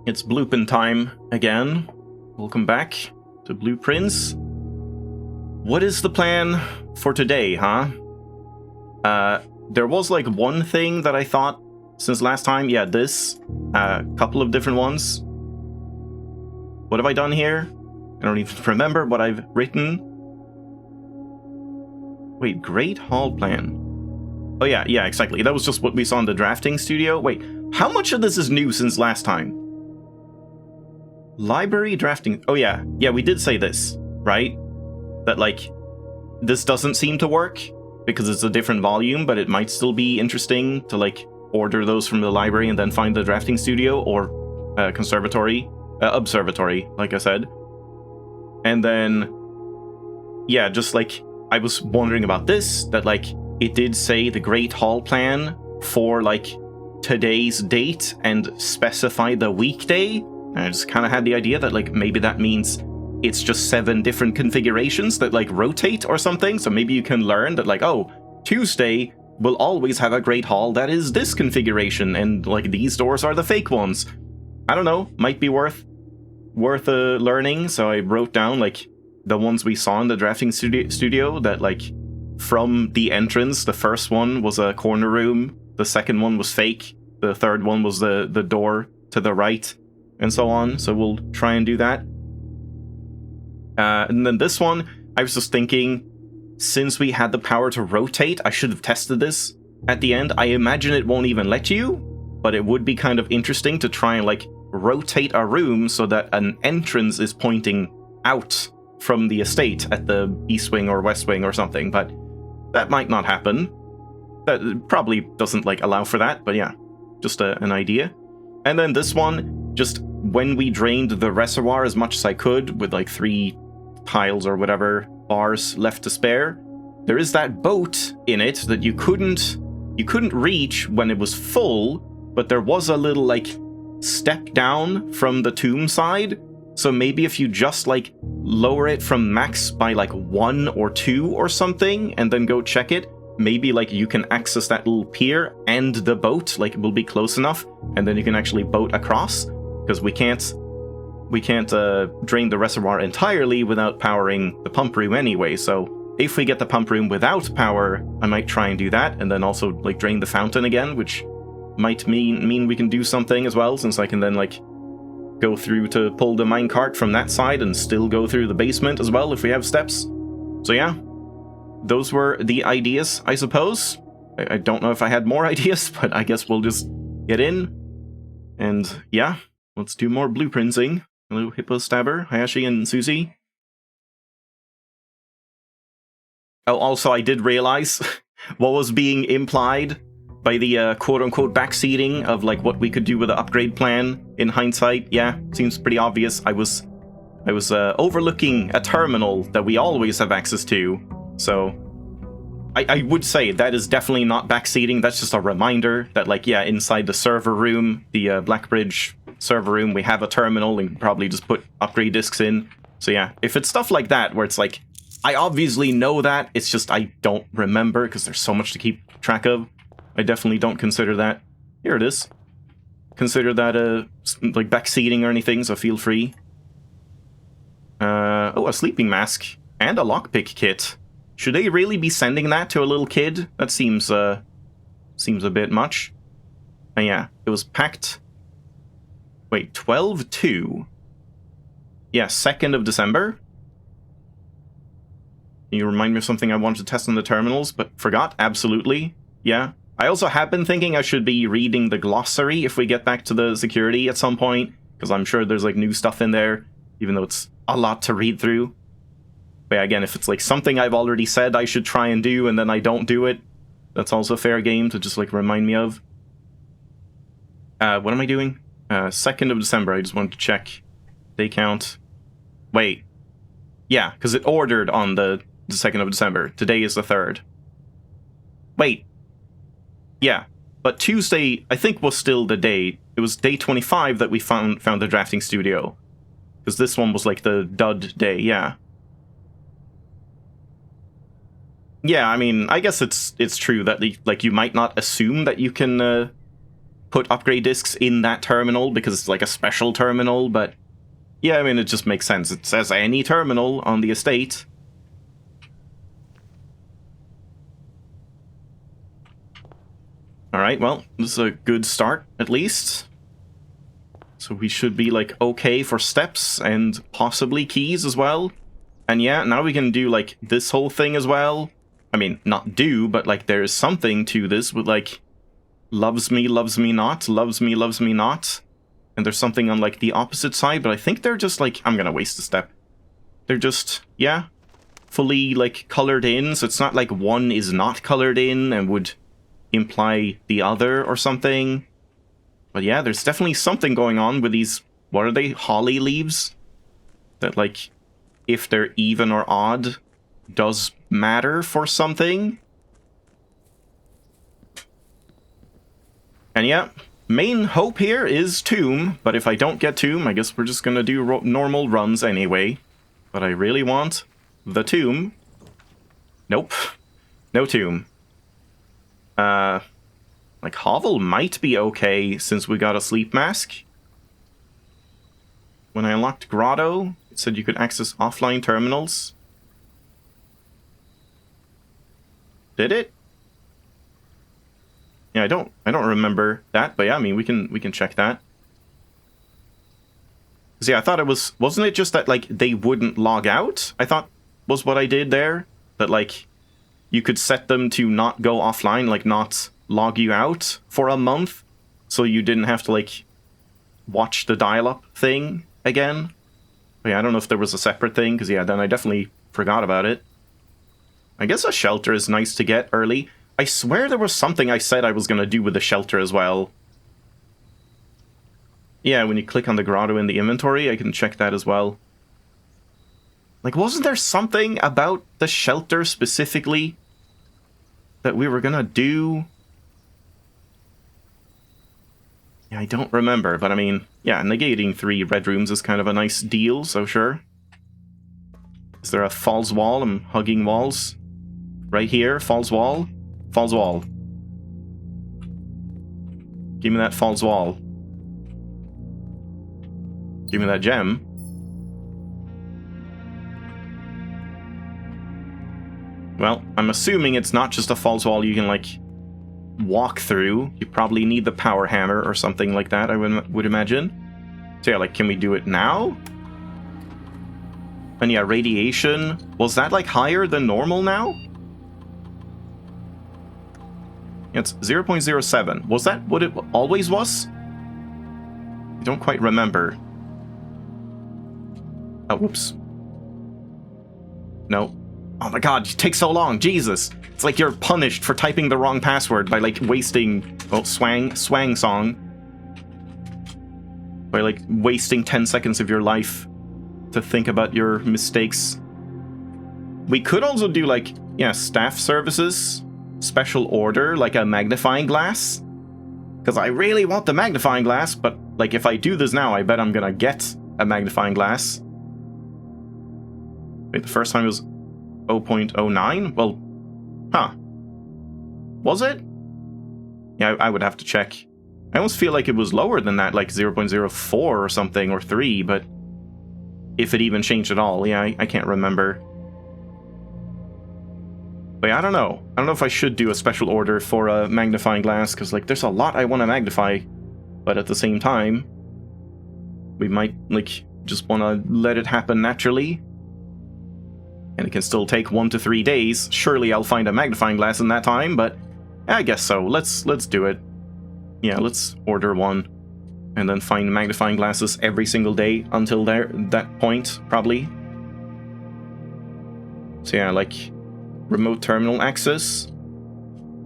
It's bloopin' time again. Welcome back to Blueprints. What is the plan for today, huh? There was like one thing that I thought since last time. Yeah, this. A couple of different ones. What have I done here? I don't even remember what I've written. Wait, Great Hall Plan. Oh yeah, exactly. That was just what we saw in the drafting studio. Wait, how much of this is new since last time? Library drafting. Oh yeah, we did say this, right? That like, this doesn't seem to work because it's a different volume, but it might still be interesting to like order those from the library and then find the drafting studio or observatory, like I said. And then, yeah, just like, I was wondering about this, that like, it did say the Great Hall Plan for like today's date and specify the weekday. And I just kind of had the idea that like, maybe that means it's just 7 different configurations that like rotate or something. So maybe you can learn that like, oh, Tuesday will always have a Great Hall that is this configuration, and like these doors are the fake ones. I don't know, might be worth learning. So I wrote down like the ones we saw in the drafting studio that like from the entrance, the first one was a corner room, the second one was fake, the third one was the door to the right, and so on. So we'll try and do that. And then this one, I was just thinking, since we had the power to rotate, I should have tested this at the end. I imagine it won't even let you, but it would be kind of interesting to try and like rotate a room so that an entrance is pointing out from the estate at the east wing or west wing or something, but that might not happen. That probably doesn't like allow for that, but yeah, just an idea. And then this one, just when we drained the reservoir as much as I could with like 3 tiles or whatever bars left to spare, there is that boat in it that you couldn't reach when it was full, but there was a little like step down from the tomb side. So maybe if you just like lower it from max by like 1 or 2 or something and then go check it, maybe like you can access that little pier and the boat, like it will be close enough, and then you can actually boat across, because we can't drain the reservoir entirely without powering the pump room anyway. So if we get the pump room without power, I might try and do that, and then also like drain the fountain again, which might mean we can do something as well, since I can then like go through to pull the minecart from that side and still go through the basement as well if we have steps. So yeah, those were the ideas, I suppose. I don't know if I had more ideas, but I guess we'll just get in. And yeah, let's do more blueprinting. Hello, Hippo Stabber, Hayashi, and Susie. Oh, also, I did realize what was being implied by the quote-unquote backseating of like what we could do with the upgrade plan. In hindsight, yeah, seems pretty obvious. I was overlooking a terminal that we always have access to. So I would say that is definitely not backseating. That's just a reminder that like, yeah, inside the server room, the Blackbridge server room, we have a terminal and probably just put upgrade discs in. So yeah, if it's stuff like that where it's like, I obviously know that, it's just I don't remember because there's so much to keep track of. I definitely don't consider that. Here it is. Consider that like backseating or anything, so feel free. Oh, a sleeping mask and a lockpick kit. Should they really be sending that to a little kid? That seems a bit much. And yeah, it was packed. Wait, 12/2. Yeah, 2nd of December. Can you remind me of something I wanted to test on the terminals, but forgot? Absolutely. Yeah. I also have been thinking I should be reading the glossary if we get back to the security at some point, because I'm sure there's like new stuff in there, even though it's a lot to read through. But yeah, again, if it's like something I've already said I should try and do and then I don't do it, that's also a fair game to just like remind me of. What am I doing? 2nd of December, I just wanted to check. Day count. Wait. Yeah, because it ordered on the 2nd of December. Today is the 3rd. Wait. Yeah, but Tuesday, I think, was still the day. It was day 25 that we found the drafting studio. Because this one was like the dud day, yeah. Yeah, I mean, I guess it's true that like you might not assume that you can put upgrade discs in that terminal because it's like a special terminal, but yeah, I mean, it just makes sense. It says any terminal on the estate. Alright, well, this is a good start, at least. So we should be, like, okay for steps and possibly keys as well. And yeah, now we can do, like, this whole thing as well. I mean, not do, but, like, there is something to this with, like, loves me not, loves me not. And there's something on, like, the opposite side, but I think they're just, like, I'm gonna waste a step. They're just, yeah, fully, like, colored in, so it's not like one is not colored in and would imply the other or something. But yeah, there's definitely something going on with these, what are they, holly leaves? That, like, if they're even or odd, does matter for something. And yeah, main hope here is tomb, but if I don't get tomb, I guess we're just gonna do normal runs anyway. But I really want the tomb. Nope. No tomb. Like, Hovel might be okay since we got a sleep mask. When I unlocked Grotto, it said you could access offline terminals. Did it? Yeah, I don't remember that, but yeah, I mean, we can check that. 'Cause yeah, I thought it wasn't it just that, like, they wouldn't log out? I thought was what I did there. That, like, you could set them to not go offline, like, not log you out for a month, so you didn't have to, like, watch the dial-up thing again. But yeah, I don't know if there was a separate thing, because yeah, then I definitely forgot about it. I guess a shelter is nice to get early. I swear there was something I said I was going to do with the shelter as well. Yeah, when you click on the grotto in the inventory, I can check that as well. Like, wasn't there something about the shelter specifically that we were going to do? Yeah, I don't remember, but I mean, yeah, negating 3 red rooms is kind of a nice deal, so sure. Is there a falls wall? I'm hugging walls. Right here, falls wall. Falls wall. Give me that falls wall. Give me that gem. Well, I'm assuming it's not just a falls wall you can, like, walk through. You probably need the power hammer or something like that, I would imagine. So yeah, like, can we do it now? And yeah, radiation. Was that, like, higher than normal now? It's 0.07. Was that what it always was? I don't quite remember. Oh, whoops. No. Oh my god, it takes so long, Jesus! It's like you're punished for typing the wrong password by, like, wasting... Oh, swang song. By, like, wasting 10 seconds of your life to think about your mistakes. We could also do, like, yeah, staff services. Special order, like a magnifying glass. Because I really want the magnifying glass, but, like, if I do this now, I bet I'm gonna get a magnifying glass. Wait, the first time it was 0.09? Well, huh. Was it? Yeah, I would have to check. I almost feel like it was lower than that, like 0.04 or something, or 3, but if it even changed at all, yeah, I can't remember. But yeah, I don't know. I don't know if I should do a special order for a magnifying glass, because, like, there's a lot I want to magnify, but at the same time, we might, like, just want to let it happen naturally. And it can still take 1 to 3 days. Surely I'll find a magnifying glass in that time, but I guess so. Let's do it. Yeah, let's order one. And then find magnifying glasses every single day until that point, probably. So yeah, like, remote terminal access.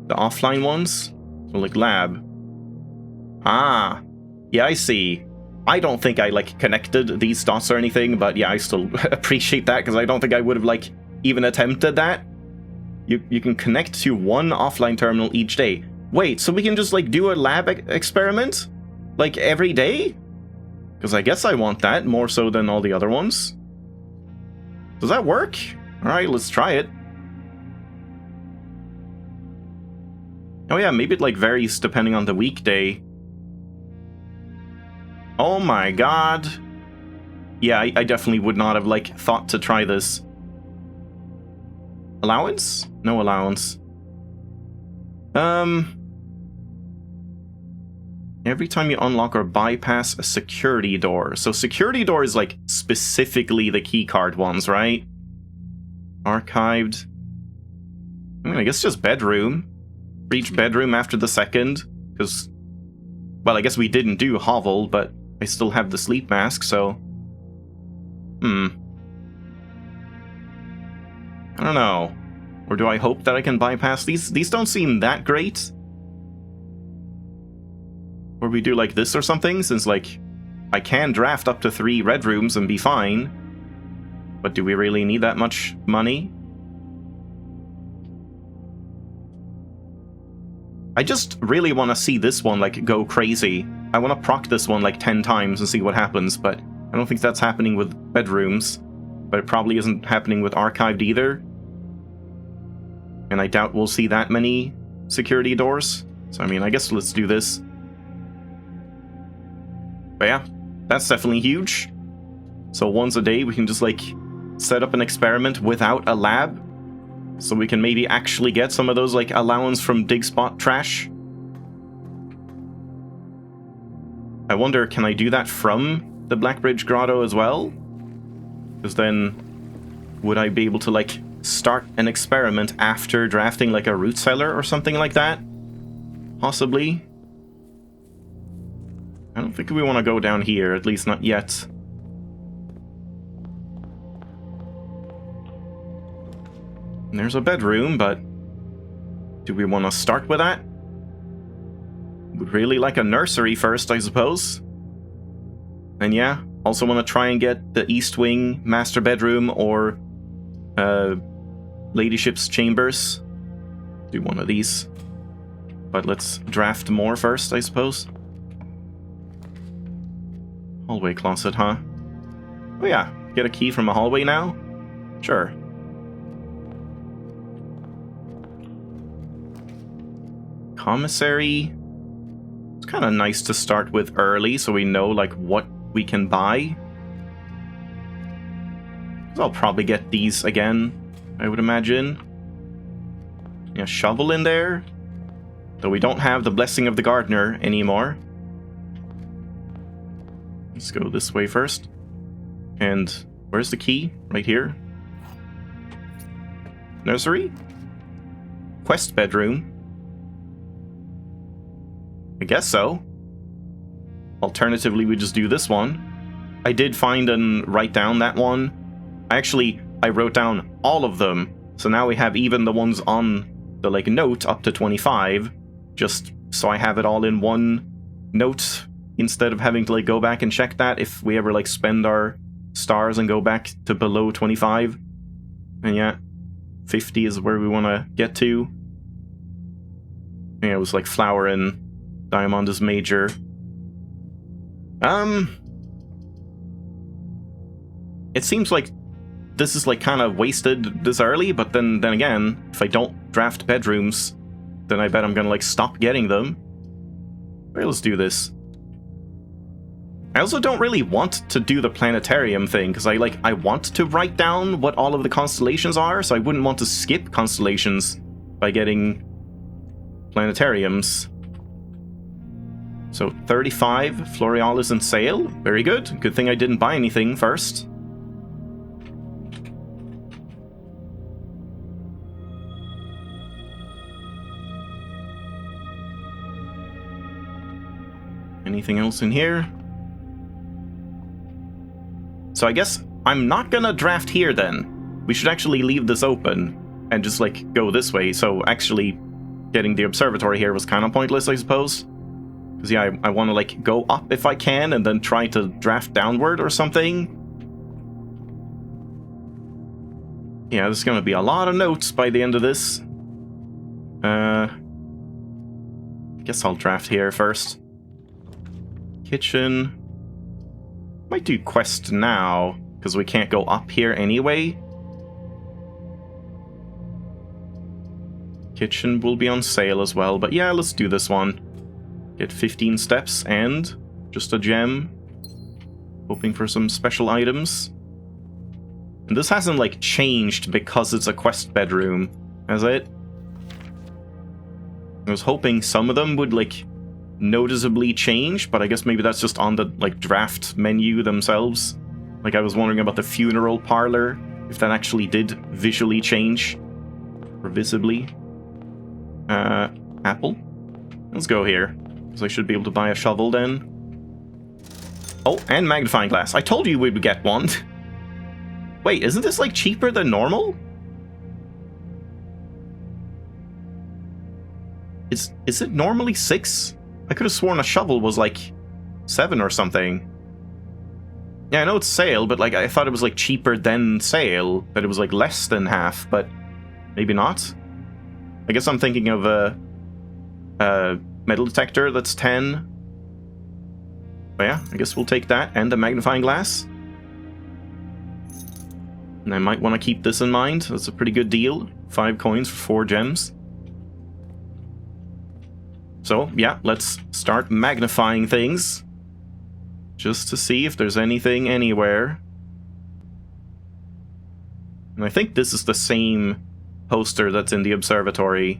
The offline ones. So, like, lab. Ah. Yeah, I see. I don't think I, like, connected these dots or anything, but yeah, I still appreciate that, because I don't think I would have, like, even attempted that. You can connect to one offline terminal each day. Wait, so we can just, like, do a lab experiment? Like, every day? Because I guess I want that more so than all the other ones. Does that work? Alright, let's try it. Oh yeah, maybe it, like, varies depending on the weekday. Oh my god. Yeah, I definitely would not have, like, thought to try this. Allowance? No allowance. Every time you unlock or bypass a security door. So security door is, like, specifically the keycard ones, right? Archived. I mean, I guess just bedroom. Reach bedroom after the second. Because, well, I guess we didn't do hovel, but I still have the sleep mask, so... I don't know. Or do I hope that I can bypass these? These don't seem that great. Or we do like this or something, since, like, I can draft up to 3 red rooms and be fine. But do we really need that much money? I just really want to see this one, like, go crazy. I want to proc this one, like, 10 times and see what happens, but I don't think that's happening with bedrooms. But it probably isn't happening with archived either. And I doubt we'll see that many security doors. So, I mean, I guess let's do this. But yeah, that's definitely huge. So once a day we can just, like, set up an experiment without a lab. So we can maybe actually get some of those, like, allowance from dig spot trash. I wonder, can I do that from the Blackbridge Grotto as well? Because then would I be able to, like, start an experiment after drafting, like, a root cellar or something like that? Possibly. I don't think we want to go down here, at least not yet. And there's a bedroom, but do we want to start with that? Would really like a nursery first, I suppose. And yeah, also want to try and get the East Wing master bedroom or Ladyship's chambers. Do one of these. But let's draft more first, I suppose. Hallway closet, huh? Oh yeah, get a key from a hallway now? Sure. Commissary. It's kind of nice to start with early so we know, like, what we can buy. So I'll probably get these again, I would imagine. Yeah, shovel in there. Though we don't have the Blessing of the Gardener anymore. Let's go this way first. And where's the key? Right here. Nursery? Quest bedroom. I guess so. Alternatively, we just do this one. I did find and write down that one. I wrote down all of them. So now we have even the ones on the, like, note up to 25. Just so I have it all in one note instead of having to, like, go back and check that if we ever, like, spend our stars and go back to below 25. And yeah, 50 is where we want to get to. Yeah, it was like flower and diamond is major. It seems like this is, like, kind of wasted this early, but then again, if I don't draft bedrooms, then I bet I'm gonna, like, stop getting them. Alright, let's do this. I also don't really want to do the planetarium thing, because I want to write down what all of the constellations are, so I wouldn't want to skip constellations by getting planetariums. So 35, Florealis and Sail. Very good. Good thing I didn't buy anything first. Anything else in here? So I guess I'm not gonna draft here then. We should actually leave this open and just, like, go this way. So actually getting the observatory here was kind of pointless, I suppose. Because yeah, I want to, like, go up if I can and then try to draft downward or something. Yeah, there's gonna be a lot of notes by the end of this. I guess I'll draft here first. Kitchen. Might do quest now, because we can't go up here anyway. Kitchen will be on sale as well, but yeah, let's do this one. Get 15 steps and just a gem. Hoping for some special items. And this hasn't, like, changed because it's a quest bedroom, has it? I was hoping some of them would, like, noticeably change, but I guess maybe that's just on the, like, draft menu themselves. Like, I was wondering about the funeral parlor, if that actually did visually change. Or visibly. Apple? Let's go here. So I should be able to buy a shovel then. Oh, and magnifying glass. I told you we would get one. Wait, isn't this, like, cheaper than normal? Is it normally 6? I could have sworn a shovel was, like, 7 or something. Yeah, I know it's sale, but, like, I thought it was, like, cheaper than sale. That it was, like, less than half, but maybe not. I guess I'm thinking of a metal detector that's 10. But yeah, I guess we'll take that and the magnifying glass. And I might want to keep this in mind. That's a pretty good deal. 5 coins for 4 gems. So, yeah, let's start magnifying things. Just to see if there's anything anywhere. And I think this is the same poster that's in the observatory.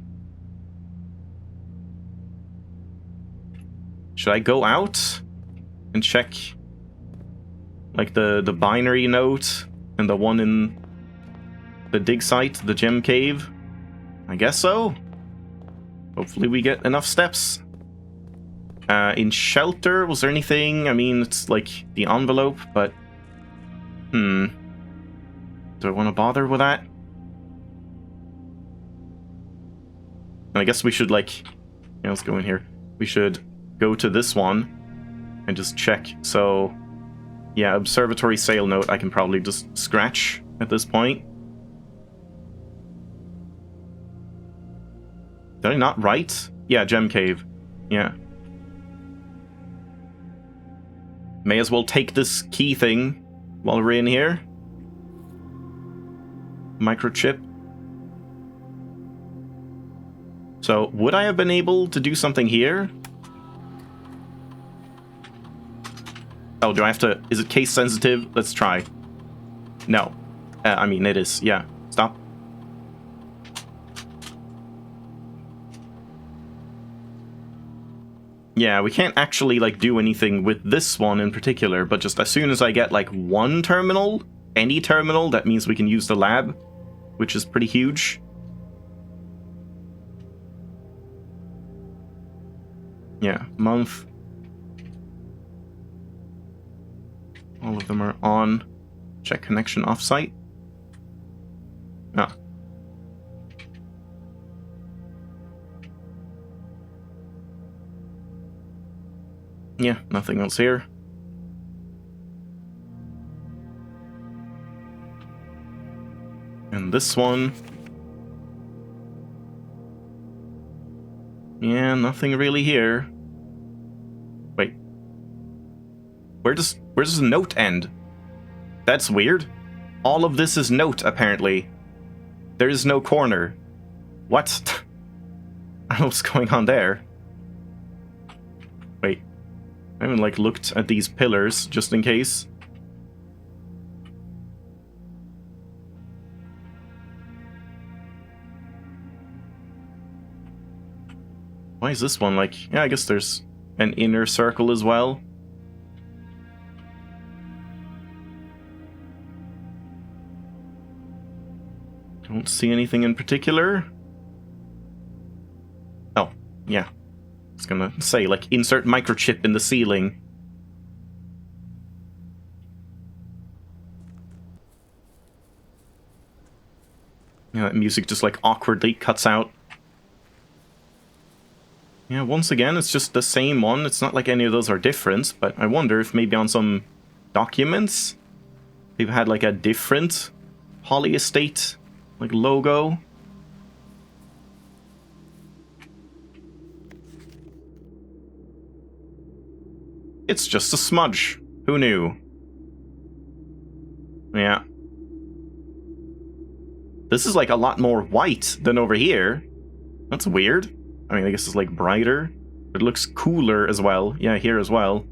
Should I go out and check, like, the binary note and the one in the dig site, the gem cave? I guess so. Hopefully we get enough steps. In shelter, was there anything? I mean, it's like the envelope, but... Do I want to bother with that? I guess we should, like... Yeah, let's go in here. We should go to this one and just check. So, yeah, observatory sale note I can probably just scratch at this point. Did I not write? Yeah, gem cave. Yeah. May as well take this key thing while we're in here. Microchip. So, would I have been able to do something here? Oh, do I have to... Is it case sensitive? Let's try. No. I mean, it is. Yeah. Stop. Yeah, we can't actually, like, do anything with this one in particular, but just as soon as I get, like, one terminal, any terminal, that means we can use the lab, which is pretty huge. Yeah, month. All of them are on. Check connection offsite. Ah. Yeah, nothing else here. And this one. Yeah, nothing really here. Wait. Where does the note end? That's weird. All of this is note, apparently. There is no corner. What? I don't know what's going on there. Wait. I haven't, like, looked at these pillars, just in case. Why is this one, like... Yeah, I guess there's an inner circle as well. Don't see anything in particular. Oh, yeah. I was gonna say, like, insert microchip in the ceiling. Yeah, that music just, like, awkwardly cuts out. Yeah, once again, it's just the same one. It's not like any of those are different, but I wonder if maybe on some documents they've had, like, a different Holly Estate, like, logo. It's just a smudge. Who knew? Yeah. This is, like, a lot more white than over here. That's weird. I mean, I guess it's, like, brighter. It looks cooler as well. Yeah, here as well.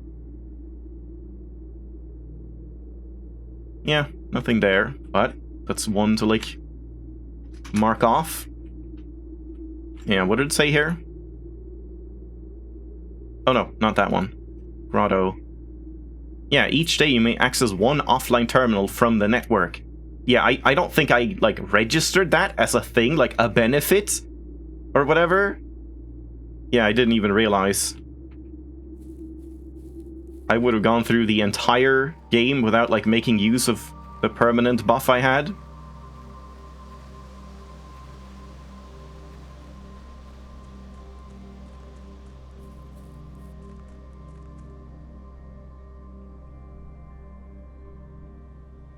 Yeah, nothing there, but that's one to, like, mark off. Yeah, what did it say here? Oh no, not that one. Grotto. Yeah, each day you may access one offline terminal from the network. Yeah, I don't think I, like, registered that as a thing, like a benefit or whatever. Yeah, I didn't even realize. I would have gone through the entire game without, like, making use of the permanent buff I had.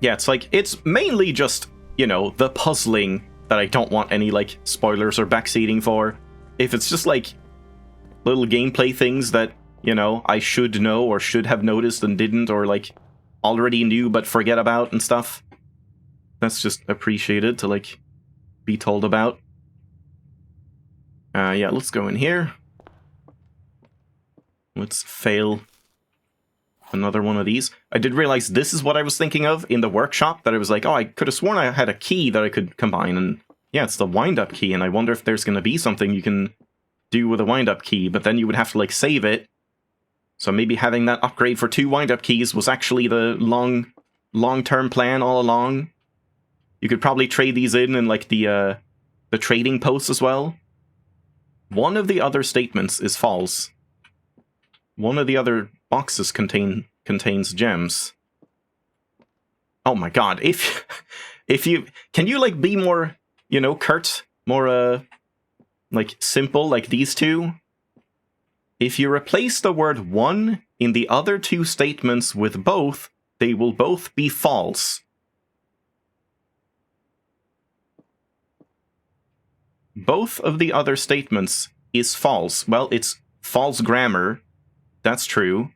Yeah, it's like, it's mainly just, you know, the puzzling that I don't want any, like, spoilers or backseating for. If it's just, like, little gameplay things that, you know, I should know or should have noticed and didn't, or, like, already knew but forget about and stuff, that's just appreciated to, like, be told about. Yeah, let's go in here. Let's fail another one of these. I did realize this is what I was thinking of in the workshop, that I was like, oh, I could have sworn I had a key that I could combine, and yeah, it's the wind-up key, and I wonder if there's going to be something you can do with a wind-up key, but then you would have to, like, save it. So maybe having that upgrade for 2 wind-up keys was actually the long-term plan all along. You could probably trade these in like, the trading post as well. One of the other statements is false. One of the other boxes contains gems. Oh my god, if you... Can you, like, be more, you know, curt? More, like, simple, like these two? If you replace the word one in the other 2 statements with both, they will both be false. Both of the other statements is false. Well, it's false grammar. That's true.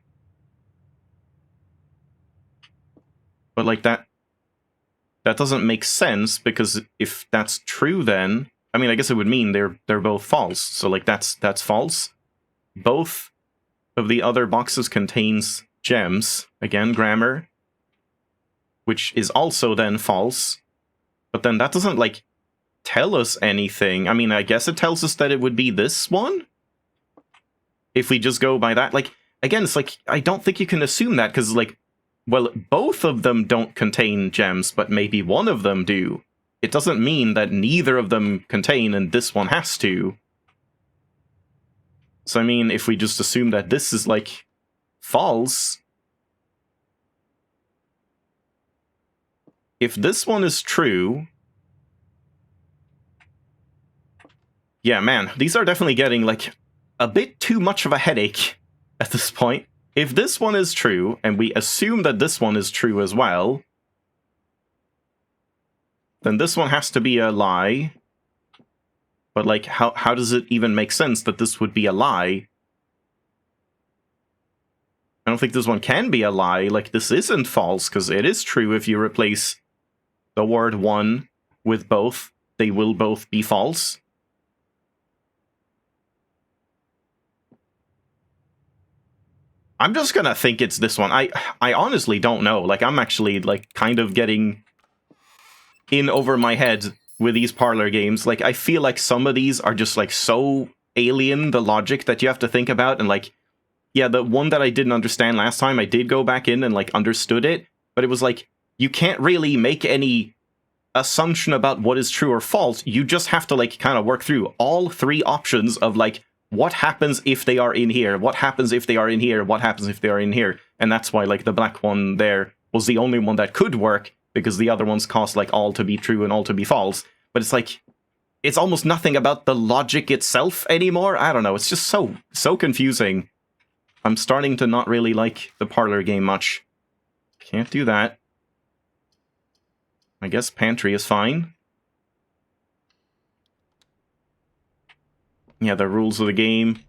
But, like, that doesn't make sense, because if that's true, then... I mean, I guess it would mean they're both false. So, like, that's false. Both of the other boxes contains gems. Again, grammar. Which is also then false. But then that doesn't, like, tell us anything. I mean, I guess it tells us that it would be this one? If we just go by that. Like, again, it's like, I don't think you can assume that, because, like, well, both of them don't contain gems, but maybe one of them do. It doesn't mean that neither of them contain, and this one has to. So, I mean, if we just assume that this is, like, false... If this one is true... Yeah, man, these are definitely getting, like, a bit too much of a headache at this point. If this one is true, and we assume that this one is true as well, then this one has to be a lie. But, like, how does it even make sense that this would be a lie? I don't think this one can be a lie. Like, this isn't false, because it is true if you replace the word one with both. They will both be false. I'm just gonna think it's this one. I honestly don't know. Like, I'm actually, like, kind of getting in over my head with these parlor games. Like, I feel like some of these are just, like, so alien, the logic that you have to think about. And, like, yeah, the one that I didn't understand last time, I did go back in and, like, understood it. But it was like, you can't really make any assumption about what is true or false. You just have to, like, kind of work through all 3 options of, like, what happens if they are in here? What happens if they are in here? What happens if they are in here? And that's why, like, the black one there was the only one that could work, because the other ones cost, like, all to be true and all to be false. But it's like, it's almost nothing about the logic itself anymore. I don't know, it's just so confusing. I'm starting to not really like the parlor game much. Can't do that. I guess pantry is fine. Yeah, the rules of the game.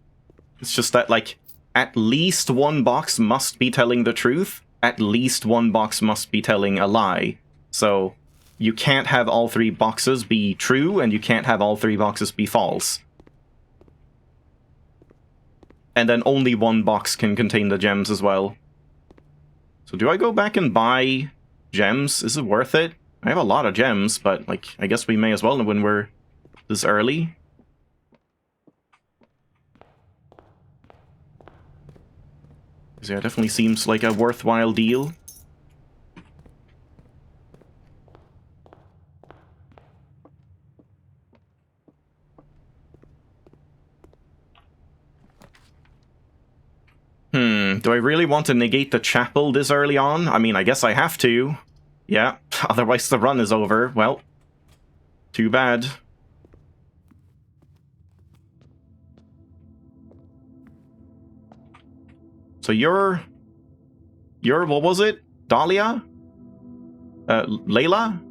It's just that, like, at least one box must be telling the truth. At least one box must be telling a lie. So, you can't have all 3 boxes be true, and you can't have all 3 boxes be false. And then only one box can contain the gems as well. So do I go back and buy Gems, is it worth it? I have a lot of gems, but, like, I guess we may as well when we're this early. Yeah, it definitely seems like a worthwhile deal. Do I really want to negate the chapel this early on? I mean, I guess I have to. Yeah, otherwise the run is over. Well, too bad. So you're, what was it? Dahlia? Layla?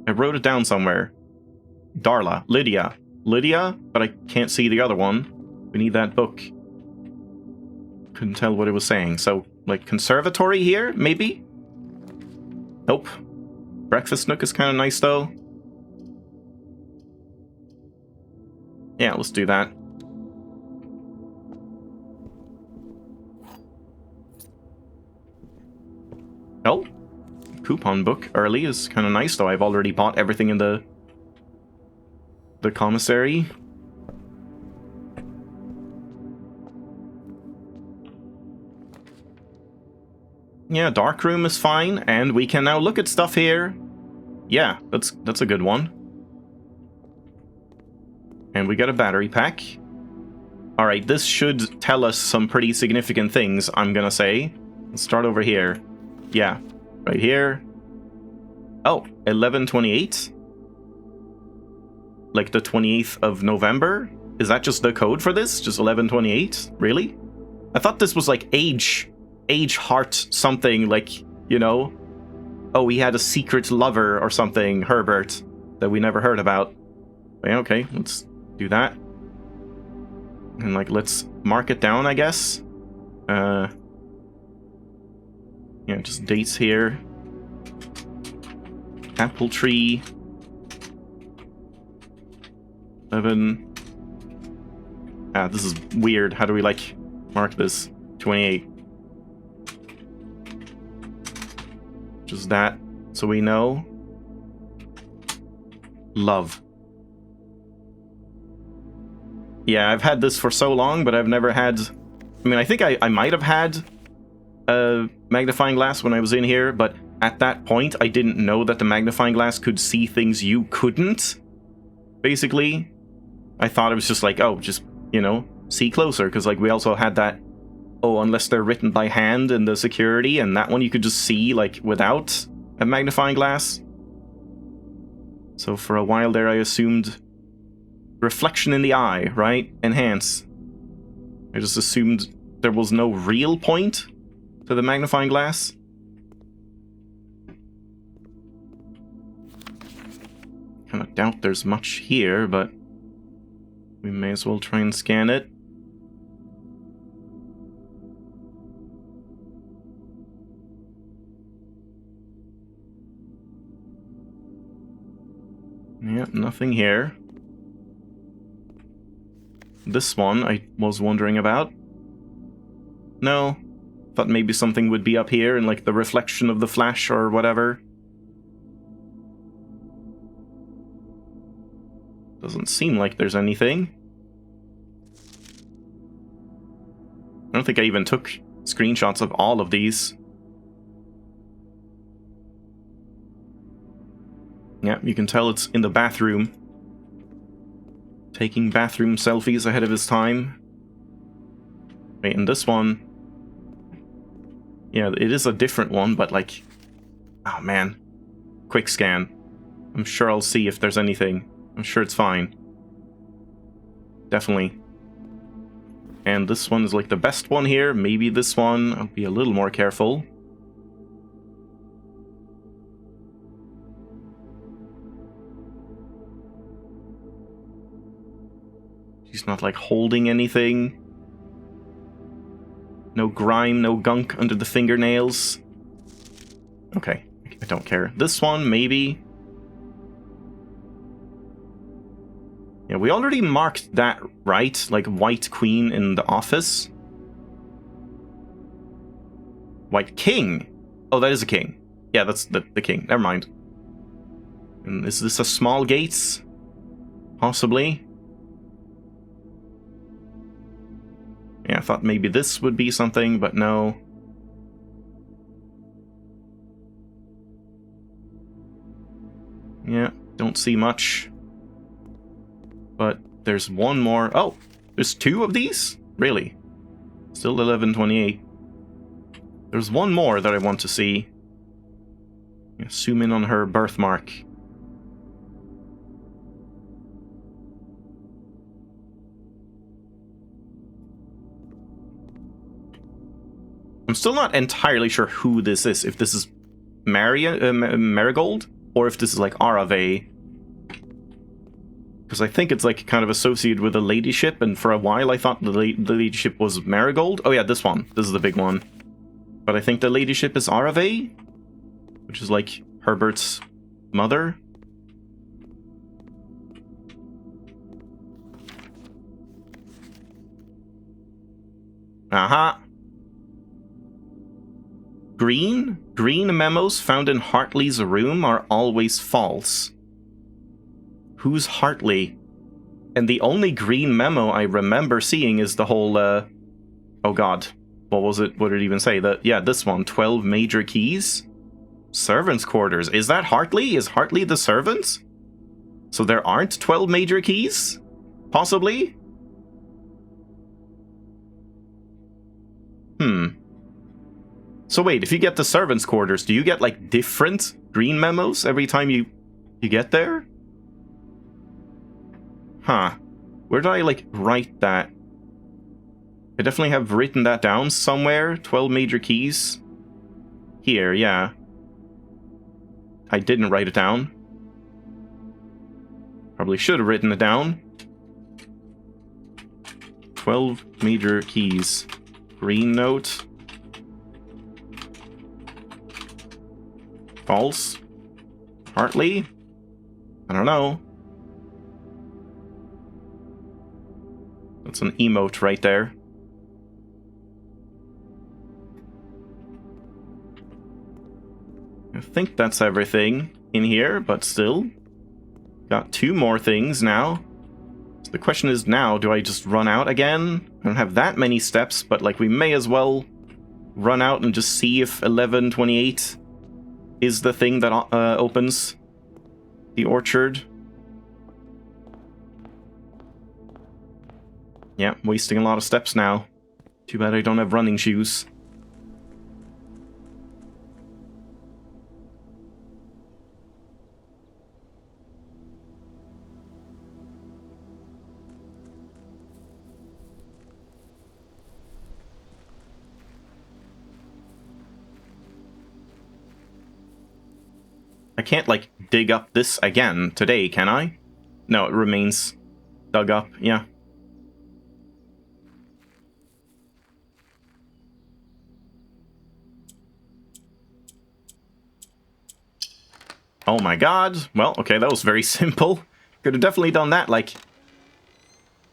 I wrote it down somewhere. Darla. Lydia. Lydia? But I can't see the other one. We need that book. Couldn't tell what it was saying. So, like, conservatory here, maybe? Nope. Breakfast nook is kind of nice, though. Yeah, let's do that. Oh. Coupon book early is kind of nice, though. I've already bought everything in the commissary. Yeah, dark room is fine, and we can now look at stuff here. Yeah, that's a good one. And we got a battery pack. Alright, this should tell us some pretty significant things, I'm gonna say. Let's start over here. Yeah, right here. Oh, 11/28? Like the 28th of November? Is that just the code for this? Just 11/28? Really? I thought this was like age heart something, like, you know? Oh, he had a secret lover or something, Herbert, that we never heard about. Yeah, okay, let's do that. And, like, let's mark it down, I guess. Yeah, just dates here. Apple tree. 11. Ah, this is weird. How do we, like, mark this? 28. Just that, so we know. Love. Yeah, I've had this for so long, but I've never had... I mean, I think I might have had a magnifying glass when I was in here, but at that point, I didn't know that the magnifying glass could see things you couldn't, basically. I thought it was just like, oh, just, you know, see closer, because, like, we also had that, oh, unless they're written by hand in the security, and that one you could just see, like, without a magnifying glass. So for a while there, I assumed reflection in the eye, right? Enhance. I just assumed there was no real point to the magnifying glass. Kind of doubt there's much here, but we may as well try and scan it. Yeah, nothing here. This one I was wondering about. No. Thought maybe something would be up here in, like, the reflection of the flash or whatever. Doesn't seem like there's anything. I don't think I even took screenshots of all of these. Yeah, you can tell it's in the bathroom. Taking bathroom selfies ahead of his time. Wait, and this one... Yeah, it is a different one, but, like... Oh, man. Quick scan. I'm sure I'll see if there's anything. I'm sure it's fine. Definitely. And this one is, like, the best one here. Maybe this one. I'll be a little more careful. He's not, like, holding anything. No grime, no gunk under the fingernails. Okay, I don't care. This one, maybe. Yeah, we already marked that, right? Like, White Queen in the office. White King? Oh, that is a king. Yeah, that's the king. Never mind. And is this a small gates? Possibly. Yeah, I thought maybe this would be something, but no. Yeah, don't see much. But there's one more. Oh, there's 2 of these? Really? Still 1128. There's one more that I want to see. Zoom in on her birthmark. I'm still not entirely sure who this is. If this is Marigold, or if this is like Arave. Because I think it's like kind of associated with the ladyship, and for a while I thought the ladyship was Marigold. Oh yeah, this one. This is the big one. But I think the ladyship is Arave, which is like Herbert's mother. Aha! Green memos found in Hartley's room are always false. Who's Hartley? And the only green memo I remember seeing is the whole, oh god. What was it? What did it even say? Yeah, this one. 12 major keys? Servants' quarters. Is that Hartley? Is Hartley the servants? So there aren't 12 major keys? Possibly? So wait, if you get the servants' quarters, do you get, like, different green memos every time you get there? Huh. Where did I, like, write that? I definitely have written that down somewhere. 12 major keys. Here, yeah. I didn't write it down. Probably should have written it down. 12 major keys. Green note. False. Hartley? I don't know. That's an emote right there. I think that's everything in here, but still. Got 2 more things now. So the question is now, do I just run out again? I don't have that many steps, but like we may as well run out and just see if 1128 is the thing that opens the orchard. Yeah, wasting a lot of steps now. Too bad I don't have running shoes. I can't, like, dig up this again today, can I? No, it remains dug up, yeah. Oh my god. Well, okay, that was very simple. Could have definitely done that, like,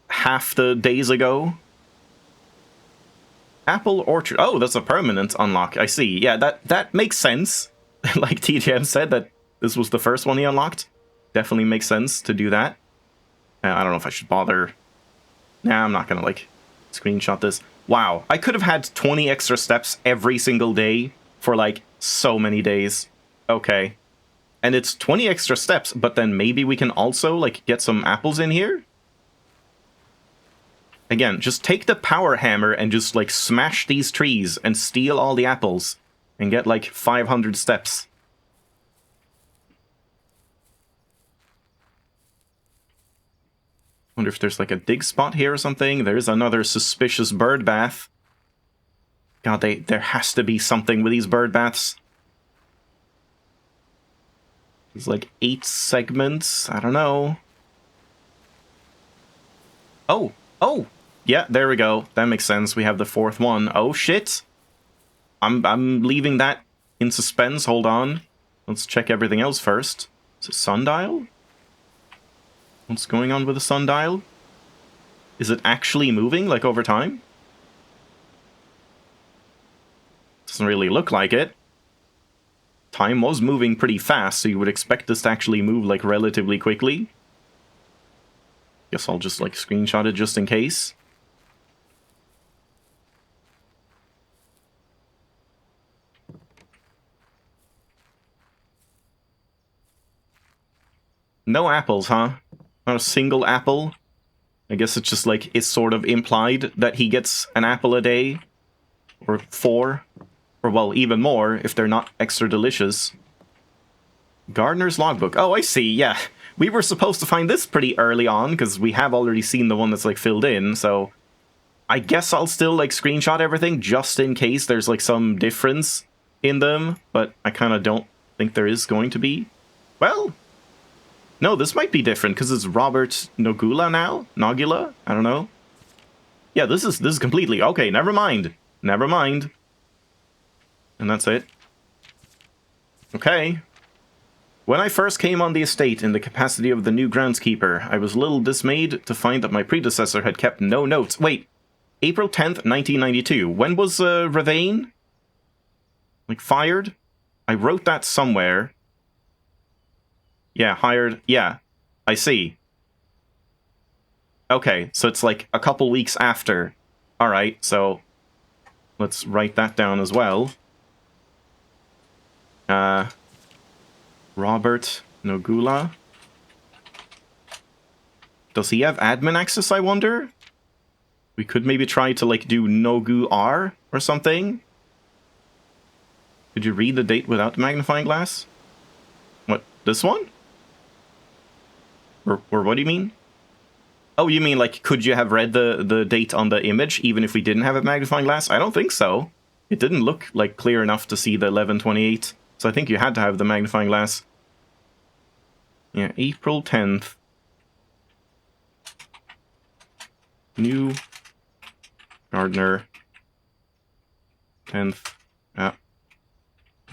half the days ago. Apple Orchard. Oh, that's a permanent unlock. I see. Yeah, that makes sense. Like TGM said, that this was the first one he unlocked. Definitely makes sense to do that. I don't know if I should bother. Nah, I'm not gonna, like, screenshot this. Wow, I could have had 20 extra steps every single day for, like, so many days. Okay. And it's 20 extra steps, but then maybe we can also, like, get some apples in here? Again, just take the power hammer and just, like, smash these trees and steal all the apples. And get, like, 500 steps. Wonder if there's, like, a dig spot here or something. There's another suspicious bird bath. God, there has to be something with these bird baths. There's, like, 8 segments. I don't know. Oh! Oh! Yeah, there we go. That makes sense. We have the 4th one. Oh, shit! I'm leaving that in suspense. Hold on. Let's check everything else first. Is it sundial? What's going on with the sundial? Is it actually moving, like, over time? Doesn't really look like it. time was moving pretty fast, so you would expect this to actually move, like, relatively quickly. Guess I'll just, like, screenshot it just in case. No apples, huh? Not a single apple? I guess it's just, like, it's sort of implied that he gets an apple a day. Or 4. Or, well, even more, if they're not extra delicious. Gardener's logbook. Oh, I see, yeah. We were supposed to find this pretty early on, because we have already seen the one that's, like, filled in, so... I guess I'll still, like, screenshot everything, just in case there's, like, some difference in them, but I kind of don't think there is going to be. Well... No, this might be different, because it's Robert Nogula now? Nogula? I don't know. Yeah, this is completely... Okay, never mind. Never mind. And that's it. Okay. When I first came on the estate in the capacity of the new groundskeeper, I was a little dismayed to find that my predecessor had kept no notes. Wait, April 10th, 1992. When was Ravane? Like, fired? I wrote that somewhere. Yeah, hired. Yeah, I see. Okay, so it's like a couple weeks after. Alright, so let's write that down as well. Robert Nogula. Does he have admin access, I wonder? We could maybe try to, like, do Nogu R or something. Could you read the date without the magnifying glass? What, this one? Or what do you mean? Oh, you mean, like, could you have read the date on the image, even if we didn't have a magnifying glass? I don't think so. It didn't look, like, clear enough to see the 11/28, so I think you had to have the magnifying glass. Yeah, April 10th. New gardener. 10th.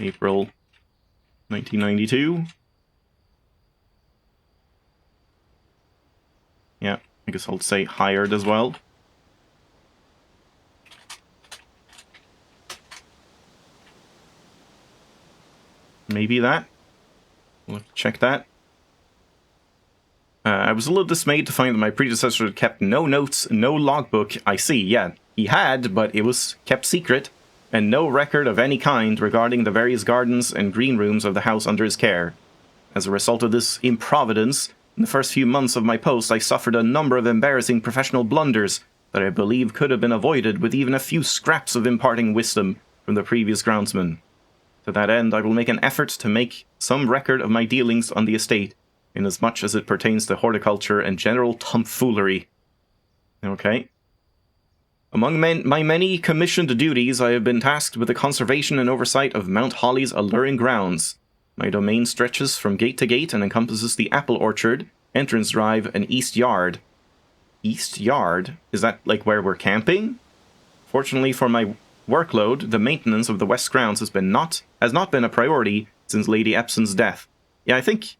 April 1992. Yeah, I guess I'll say hired as well. Maybe that. We'll have to check that. I was a little dismayed to find that my predecessor had kept no notes, no logbook. I see, yeah. He had, but it was kept secret, and no record of any kind regarding the various gardens and green rooms of the house under his care. As a result of this improvidence, in the first few months of my post, I suffered a number of embarrassing professional blunders that I believe could have been avoided with even a few scraps of imparting wisdom from the previous groundsman. To that end, I will make an effort to make some record of my dealings on the estate, inasmuch as it pertains to horticulture and general tomfoolery. Okay. Among my many commissioned duties, I have been tasked with the conservation and oversight of Mount Holly's alluring grounds. My domain stretches from gate to gate and encompasses the apple orchard, entrance drive, and east yard. East yard? Is that, like, where we're camping? Fortunately for my workload, the maintenance of the west grounds has not been a priority since Lady Epson's death. Yeah, I think...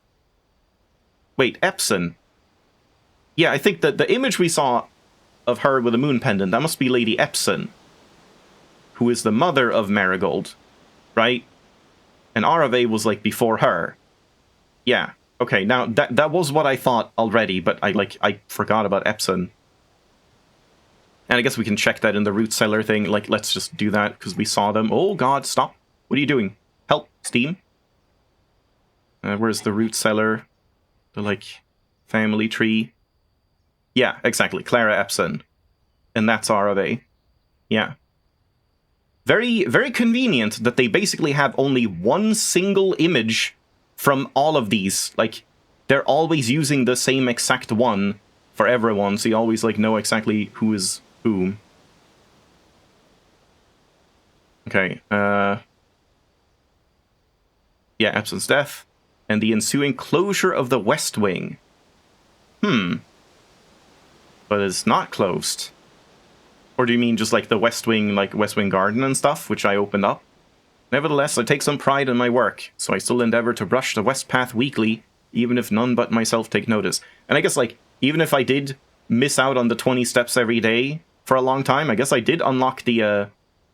Wait, Epson? Yeah, I think that the image we saw of her with a moon pendant, that must be Lady Epson, who is the mother of Marigold, right? And Arave was, like, before her. Yeah, okay, now, that was what I thought already, but I forgot about Epson. And I guess we can check that in the root cellar thing. Like, let's just do that, because we saw them. Oh, God, stop. What are you doing? Help, Steam. Where's the root cellar? The, like, family tree. Yeah, exactly. Clara Epson. And that's Arave. Yeah. Very, very convenient that they basically have only one single image from all of these. Like, they're always using the same exact one for everyone, so you always, like, know exactly who is whom. Okay, yeah, Epson's death. And the ensuing closure of the West Wing. But it's not closed. Or do you mean just, like, the West Wing, like, West Wing Garden and stuff, which I opened up? Nevertheless, I take some pride in my work, so I still endeavor to brush the West Path weekly, even if none but myself take notice. And I guess, like, even if I did miss out on the 20 steps every day for a long time, I guess I did unlock the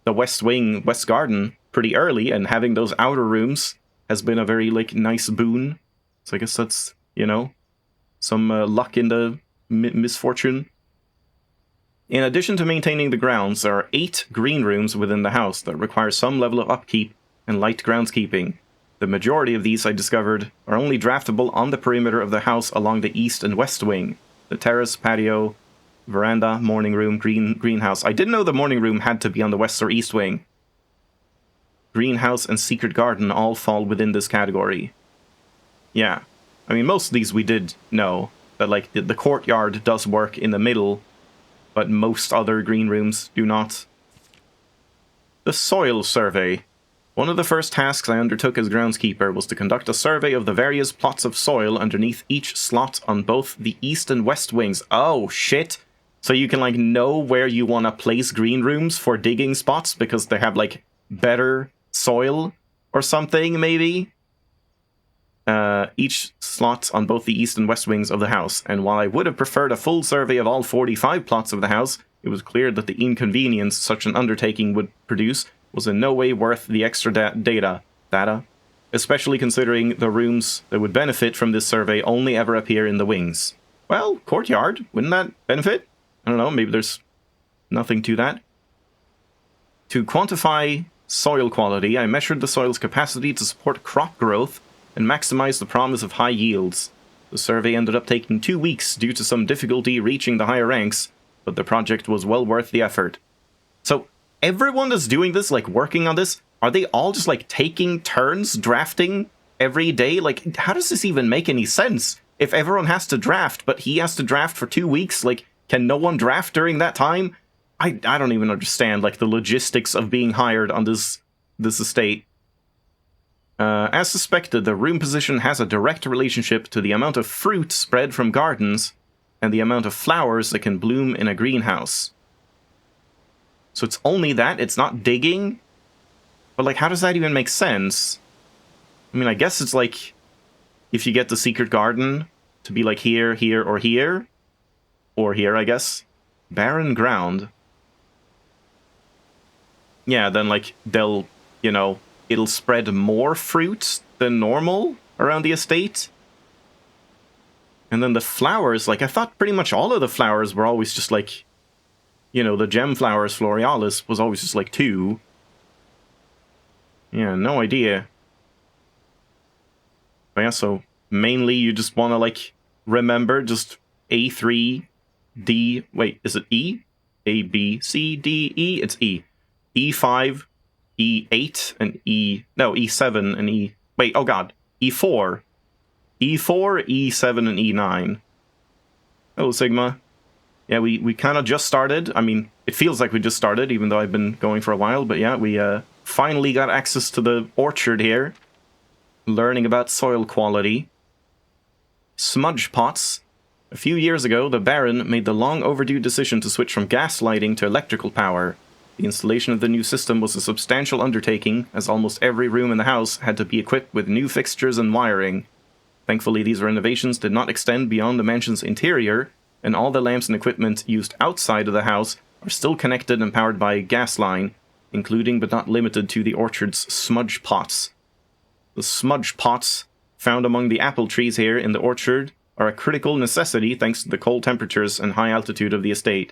West Wing, West Garden pretty early, and having those outer rooms has been a very, like, nice boon. So I guess that's, you know, some luck in the misfortune. In addition to maintaining the grounds, there are 8 green rooms within the house that require some level of upkeep and light groundskeeping. The majority of these, I discovered, are only draftable on the perimeter of the house along the east and west wing. The terrace, patio, veranda, morning room, greenhouse. I didn't know the morning room had to be on the west or east wing. Greenhouse and secret garden all fall within this category. Yeah. I mean, most of these we did know. That, like, the courtyard does work in the middle, but most other green rooms do not. The soil survey. One of the first tasks I undertook as groundskeeper was to conduct a survey of the various plots of soil underneath each slot on both the east and west wings. Oh, shit! So you can, like, know where you want to place green rooms for digging spots because they have, like, better soil or something, maybe? Each slot on both the east and west wings of the house, and while I would have preferred a full survey of all 45 plots of the house, it was clear that the inconvenience such an undertaking would produce was in no way worth the extra data, especially considering the rooms that would benefit from this survey only ever appear in the wings. Well, courtyard, wouldn't that benefit? I don't know, maybe there's nothing to that. To quantify soil quality, I measured the soil's capacity to support crop growth and maximize the promise of high yields. The survey ended up taking 2 weeks due to some difficulty reaching the higher ranks, but the project was well worth the effort. So, everyone that's doing this, like, working on this, are they all just, like, taking turns drafting every day? Like, how does this even make any sense? If everyone has to draft, but he has to draft for 2 weeks, like, can no one draft during that time? I don't even understand, like, the logistics of being hired on this estate. As suspected, the room position has a direct relationship to the amount of fruit spread from gardens and the amount of flowers that can bloom in a greenhouse. So it's only that? It's not digging? But, like, how does that even make sense? I mean, I guess it's like, if you get the secret garden to be, like, here, here, or here. Or here, I guess. Barren ground. Yeah, then, like, they'll, you know, it'll spread more fruit than normal around the estate. And then the flowers, like, I thought pretty much all of the flowers were always just, like, you know, the gem flowers, Florealis, was always just, like, 2. Yeah, no idea. But yeah, so mainly you just want to, like, remember just A3, D... Wait, is it E? A, B, C, D, E? It's E. E5... E8 and E7 and E... Wait, oh god. E4. E4, E7, and E9. Hello, Sigma. Yeah, we kind of just started. I mean, it feels like we just started, even though I've been going for a while. But yeah, we finally got access to the orchard here. Learning about soil quality. Smudge pots. A few years ago, the Baron made the long overdue decision to switch from gas lighting to electrical power. The installation of the new system was a substantial undertaking, as almost every room in the house had to be equipped with new fixtures and wiring. Thankfully, these renovations did not extend beyond the mansion's interior, and all the lamps and equipment used outside of the house are still connected and powered by a gas line, including but not limited to the orchard's smudge pots. The smudge pots, found among the apple trees here in the orchard, are a critical necessity thanks to the cold temperatures and high altitude of the estate.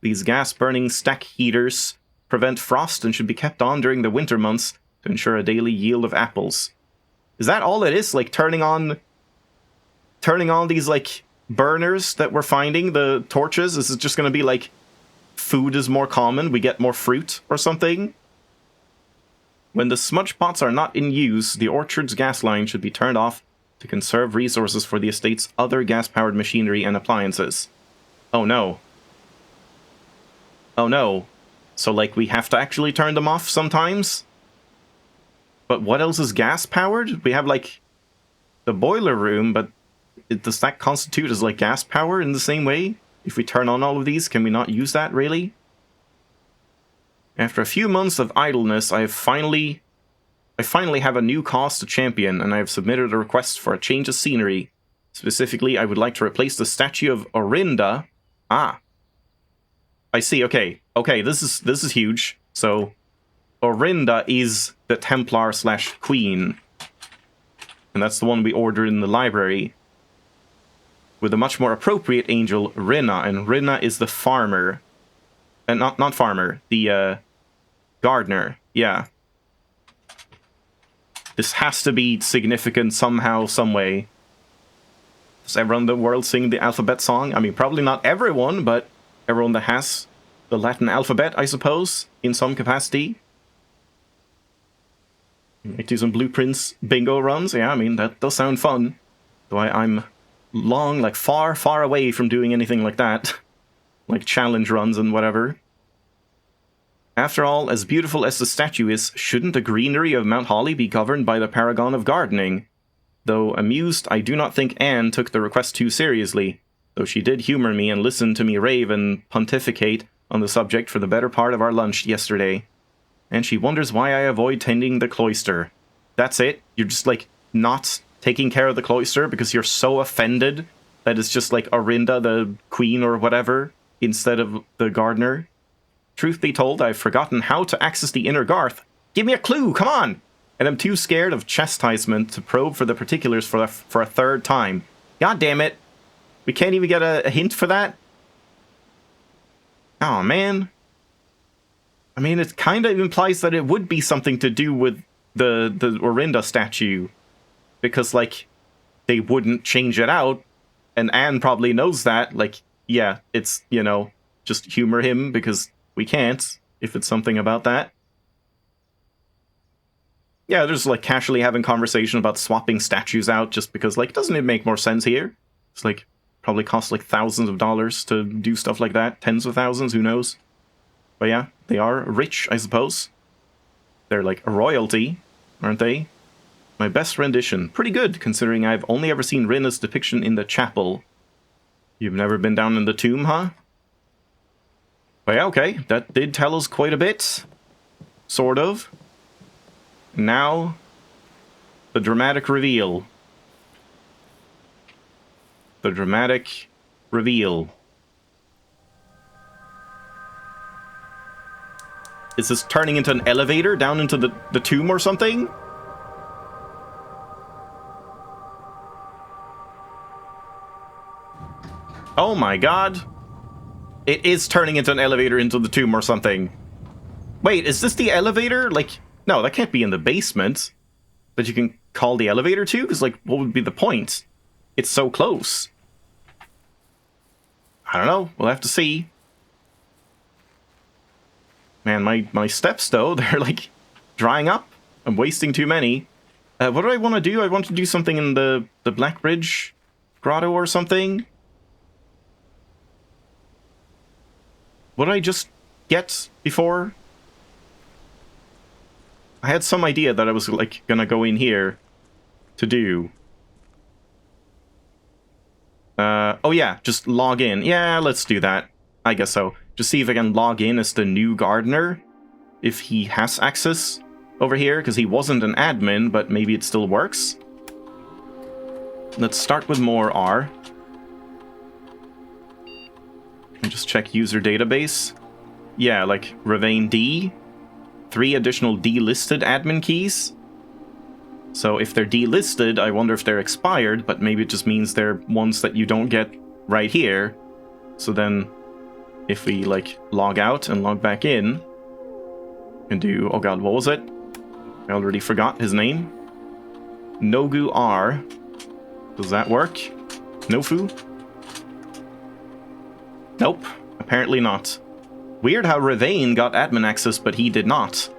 These gas-burning stack heaters prevent frost and should be kept on during the winter months to ensure a daily yield of apples. Is that all it is? Like, turning on these, like, burners that we're finding, the torches? Is it just going to be, like, food is more common, we get more fruit or something? When the smudge pots are not in use, the orchard's gas line should be turned off to conserve resources for the estate's other gas-powered machinery and appliances. Oh no. Oh no. So, like, we have to actually turn them off sometimes? But what else is gas-powered? We have, like, the boiler room, but does that constitute as, like, gas power in the same way? If we turn on all of these, can we not use that, really? After a few months of idleness, I finally have a new cause to champion, and I have submitted a request for a change of scenery. Specifically, I would like to replace the statue of Orinda. Ah. I see, okay. Okay, this is huge. So, Orinda is the Templar/Queen. And that's the one we ordered in the library. With a much more appropriate angel, Rinna. And Rinna is the farmer. And not farmer, the gardener. Yeah. This has to be significant somehow, some way. Does everyone in the world sing the alphabet song? I mean, probably not everyone, but everyone that has the Latin alphabet, I suppose, in some capacity. Might do some blueprints bingo runs. Yeah, I mean, that does sound fun. Though I'm long, like far, far away from doing anything like that. Like challenge runs and whatever. After all, as beautiful as the statue is, shouldn't the greenery of Mount Holly be governed by the paragon of gardening? Though amused, I do not think Anne took the request too seriously, though she did humor me and listen to me rave and pontificate on the subject for the better part of our lunch yesterday. And she wonders why I avoid tending the cloister. That's it? You're just, like, not taking care of the cloister because you're so offended that it's just, like, Orinda, the queen or whatever, instead of the gardener? Truth be told, I've forgotten how to access the inner garth. Give me a clue, come on! And I'm too scared of chastisement to probe for the particulars for a third time. God damn it! We can't even get a hint for that? Oh man. I mean, it kind of implies that it would be something to do with the Orinda statue. Because, like, they wouldn't change it out. And Anne probably knows that. Like, yeah, it's, you know, just humor him because we can't, if it's something about that. Yeah, they're just, like, casually having conversation about swapping statues out just because, like, doesn't it make more sense here? It's, like, probably costs, like, thousands of dollars to do stuff like that. Tens of thousands, who knows? But yeah, they are rich, I suppose. They're, like, a royalty, aren't they? My best rendition. Pretty good, considering I've only ever seen Rinna's depiction in the chapel. You've never been down in the tomb, huh? But yeah, okay, that did tell us quite a bit. Sort of. Now, the dramatic reveal. The dramatic reveal. Is this turning into an elevator down into the tomb or something? Oh my god. It is turning into an elevator into the tomb or something. Wait, is this the elevator? Like, no, that can't be in the basement. That you can call the elevator to? Because, like, what would be the point? It's so close. I don't know. We'll have to see. Man, my steps, though, they're, like, drying up. I'm wasting too many. What do I want to do? I want to do something in the Black Bridge Grotto or something. What did I just get before? I had some idea that I was, like, gonna go in here to do. Oh yeah, just log in. Yeah, let's do that. I guess so. Just see if I can log in as the new gardener. If he has access over here, because he wasn't an admin, but maybe it still works. Let's start with more R. And just check user database. Yeah, like Ravane D. 3 additional delisted admin keys. So if they're delisted, I wonder if they're expired, but maybe it just means they're ones that you don't get right here. So then, if we, like, log out and log back in, and do, oh god, what was it? I already forgot his name. Nogu R. Does that work? Nofu? Nope, apparently not. Weird how Ravane got admin access, but he did not.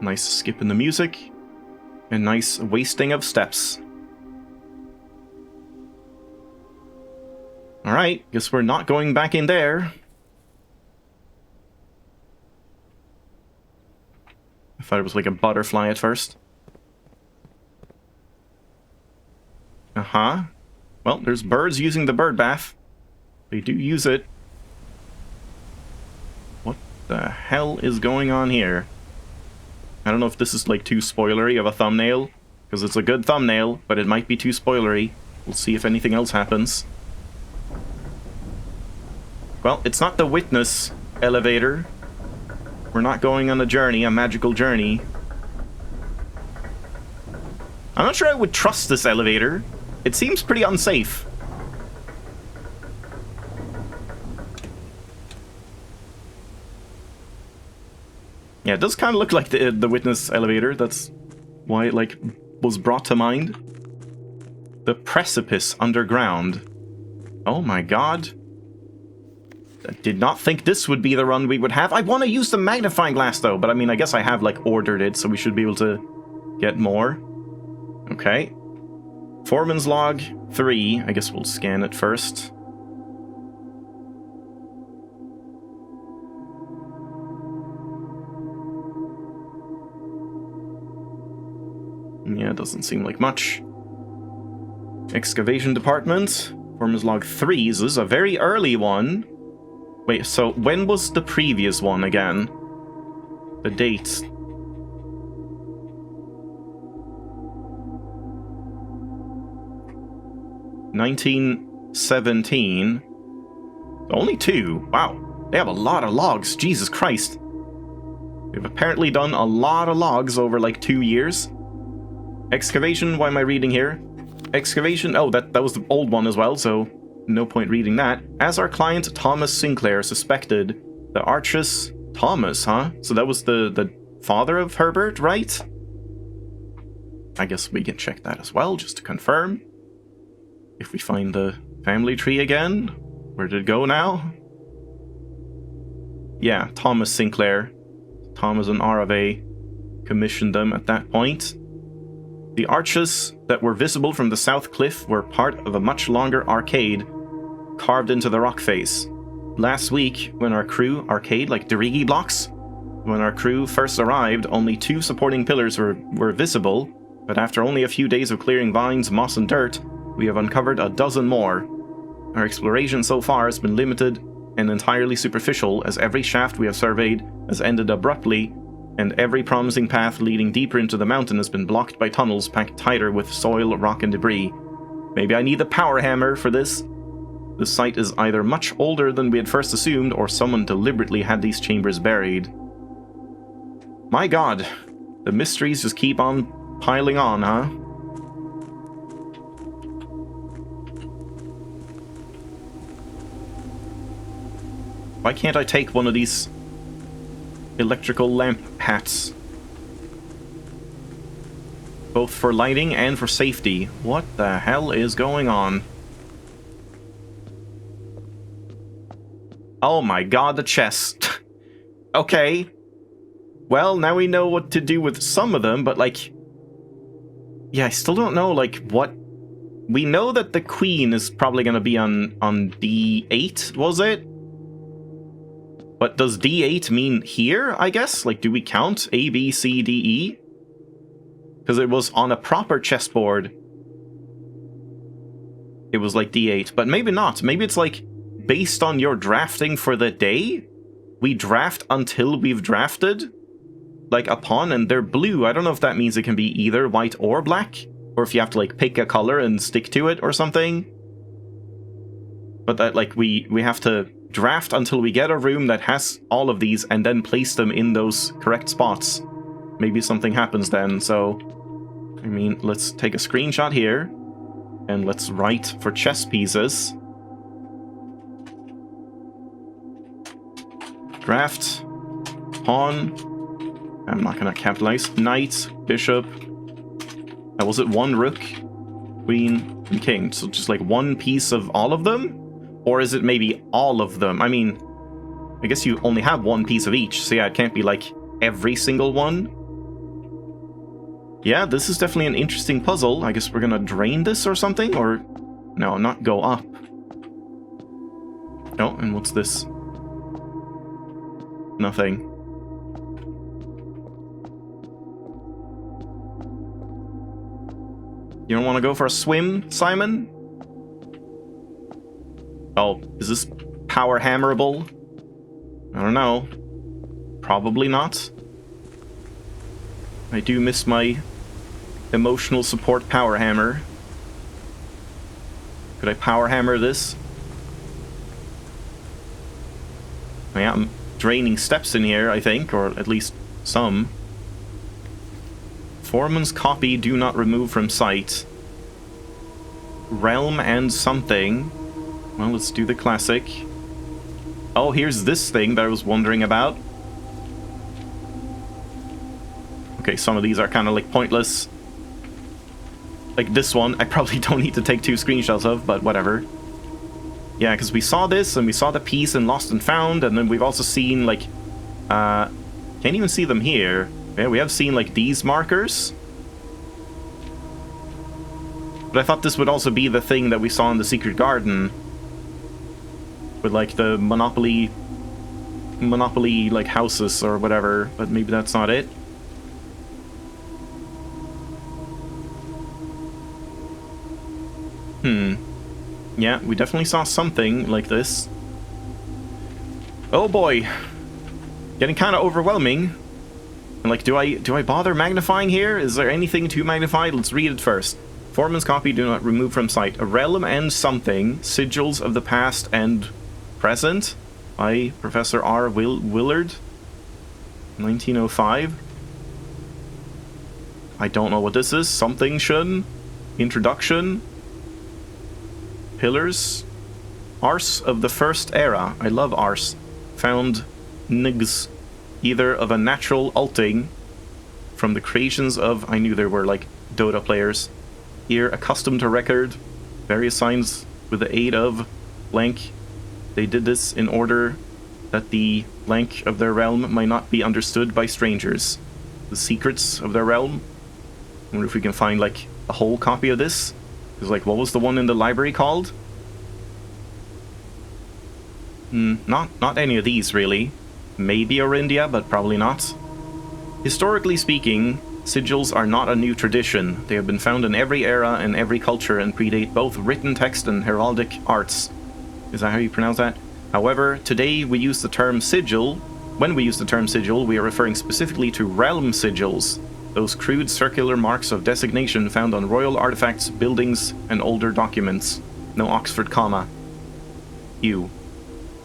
Nice skip in the music. And nice wasting of steps. Alright, guess we're not going back in there. I thought it was like a butterfly at first. Uh-huh. Well, there's birds using the bird bath. They do use it. What the hell is going on here? I don't know if this is, like, too spoilery of a thumbnail, because it's a good thumbnail, but it might be too spoilery. We'll see if anything else happens. Well, it's not the witness elevator. We're not going on a journey, a magical journey. I'm not sure I would trust this elevator. It seems pretty unsafe. Yeah, it does kind of look like the witness elevator. That's why it, like, was brought to mind. The precipice underground. Oh my god. I did not think this would be the run we would have. I want to use the magnifying glass, though. But, I mean, I guess I have, like, ordered it, so we should be able to get more. Okay. Foreman's log 3. I guess we'll scan it first. Yeah, it doesn't seem like much. Excavation department. Foreman's log 3. This is a very early one. Wait, so when was the previous one again? The date. $1917. Only 2. Wow. They have a lot of logs. Jesus Christ. They've apparently done a lot of logs over like 2 years. Excavation, why am I reading here? Excavation, oh, that was the old one as well, so no point reading that. As our client Thomas Sinclair suspected, the Archus Thomas, huh? So that was the father of Herbert, right? I guess we can check that as well, just to confirm. If we find the family tree again, where did it go now? Yeah, Thomas Sinclair. Thomas and Arave commissioned them at that point. The arches that were visible from the south cliff were part of a much longer arcade carved into the rock face. Last week, when our crew, arcade like Derigi blocks, when our crew first arrived, only 2 supporting pillars were visible, but after only a few days of clearing vines, moss and dirt, we have uncovered a dozen more. Our exploration so far has been limited and entirely superficial, as every shaft we have surveyed has ended abruptly, and every promising path leading deeper into the mountain has been blocked by tunnels packed tighter with soil, rock, and debris. Maybe I need the power hammer for this. The site is either much older than we had first assumed, or someone deliberately had these chambers buried. My god, the mysteries just keep on piling on, huh? Why can't I take one of these electrical lamp hats? Both for lighting and for safety. What the hell is going on? Oh my god, the chest. Okay. Well, now we know what to do with some of them, but like... yeah, I still don't know, like, what... We know that the queen is probably gonna be on D8, was it? But does D8 mean here, I guess? Like, do we count A, B, C, D, E? Because it was on a proper chessboard. It was like D8, but maybe not. Maybe it's like, based on your drafting for the day, we draft until we've drafted, like, a pawn, and they're blue. I don't know if that means it can be either white or black, or if you have to, like, pick a color and stick to it or something. But that, like, we have to draft until we get a room that has all of these and then place them in those correct spots. Maybe something happens then, so... I mean, let's take a screenshot here, and let's write for chess pieces. Draft, pawn, I'm not gonna capitalize, knight, bishop, was it one rook, queen, and king? So just like one piece of all of them? Or is it maybe all of them? I mean, I guess you only have one piece of each, so yeah, it can't be like every single one. Yeah, this is definitely an interesting puzzle. I guess we're gonna drain this or something, or... no, not go up. Oh, and what's this? Nothing. You don't want to go for a swim, Simon? Oh, is this power hammerable? I don't know. Probably not. I do miss my emotional support power hammer. Could I power hammer this? Oh, yeah, draining steps in here, I think, or at least some. Foreman's copy, do not remove from sight. Realm and something. Well, let's do the classic. Oh, here's this thing that I was wondering about. Okay, some of these are kind of like pointless. Like this one, I probably don't need to take 2 screenshots of, but whatever. Yeah, because we saw this, and we saw the piece in Lost and Found, and then we've also seen, like... can't even see them here. Yeah, we have seen, like, these markers. But I thought this would also be the thing that we saw in the Secret Garden. With, like, the Monopoly, like, houses or whatever. But maybe that's not it. Yeah, we definitely saw something like this. Oh boy. Getting kind of overwhelming. And like, do I bother magnifying here? Is there anything to magnify? Let's read it first. Foreman's copy, do not remove from sight. A realm and something. Sigils of the past and present. By Professor R. Willard. 1905. I don't know what this is. Something should. Introduction. Pillars. Ars of the First Era. I love Ars. Found Nigs. Either of a natural alting from the creations of... I knew there were, like, Dota players. Here, accustomed to record. Various signs with the aid of blank. They did this in order that the blank of their realm might not be understood by strangers. The secrets of their realm. I wonder if we can find, like, a whole copy of this. Because, like, what was the one in the library called? Not any of these, really. Maybe Orindia, but probably not. Historically speaking, sigils are not a new tradition. They have been found in every era and every culture and predate both written text and heraldic arts. Is that how you pronounce that? However, today we use the term sigil. When we use the term sigil, we are referring specifically to realm sigils. Those crude circular marks of designation found on royal artifacts, buildings, and older documents. No Oxford comma. U.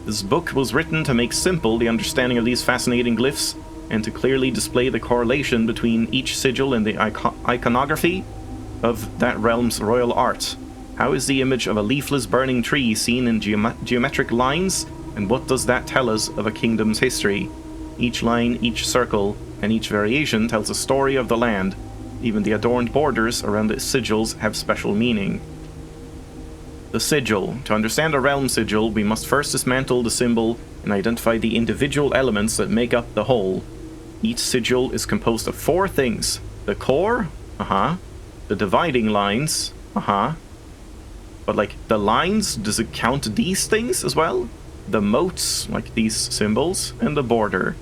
This book was written to make simple the understanding of these fascinating glyphs, and to clearly display the correlation between each sigil and the iconography of that realm's royal art. How is the image of a leafless burning tree seen in geometric lines, and what does that tell us of a kingdom's history? Each line, each circle, and each variation tells a story of the land. Even the adorned borders around the sigils have special meaning. The sigil. To understand a realm sigil, we must first dismantle the symbol and identify the individual elements that make up the whole. Each sigil is composed of 4 things. The core, the dividing lines, but like the lines, does it count these things as well? The moats, like these symbols, and the border.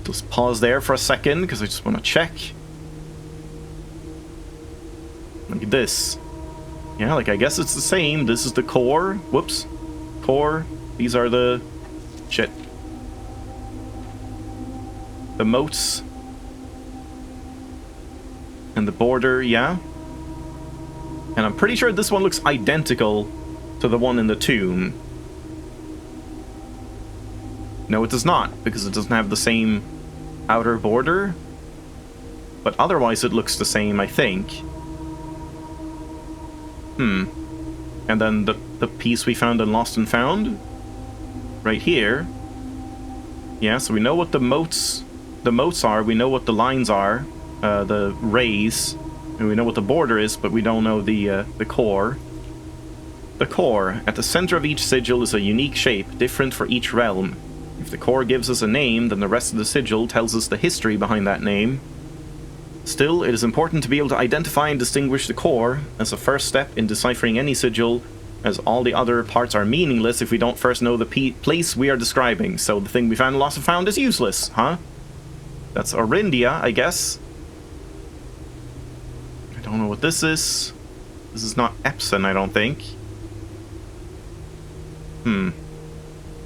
Just pause there for a second, because I just want to check. Like this. Yeah, like I guess it's the same. This is the core. Whoops. Core. These are the... shit. The moats. And the border, yeah. And I'm pretty sure this one looks identical to the one in the tomb. No, it does not, because it doesn't have the same outer border. But otherwise it looks the same, I think. And then the piece we found in Lost and Found. Right here. Yeah, so we know what the moats are, we know what the lines are, the rays, and we know what the border is, but we don't know the core. The core. At the center of each sigil is a unique shape, different for each realm. If the core gives us a name, then the rest of the sigil tells us the history behind that name. Still, it is important to be able to identify and distinguish the core as a first step in deciphering any sigil, as all the other parts are meaningless if we don't first know the place we are describing. So the thing we found in Lost and Found is useless, huh? That's Orindia, I guess. I don't know what this is. This is not Epson, I don't think.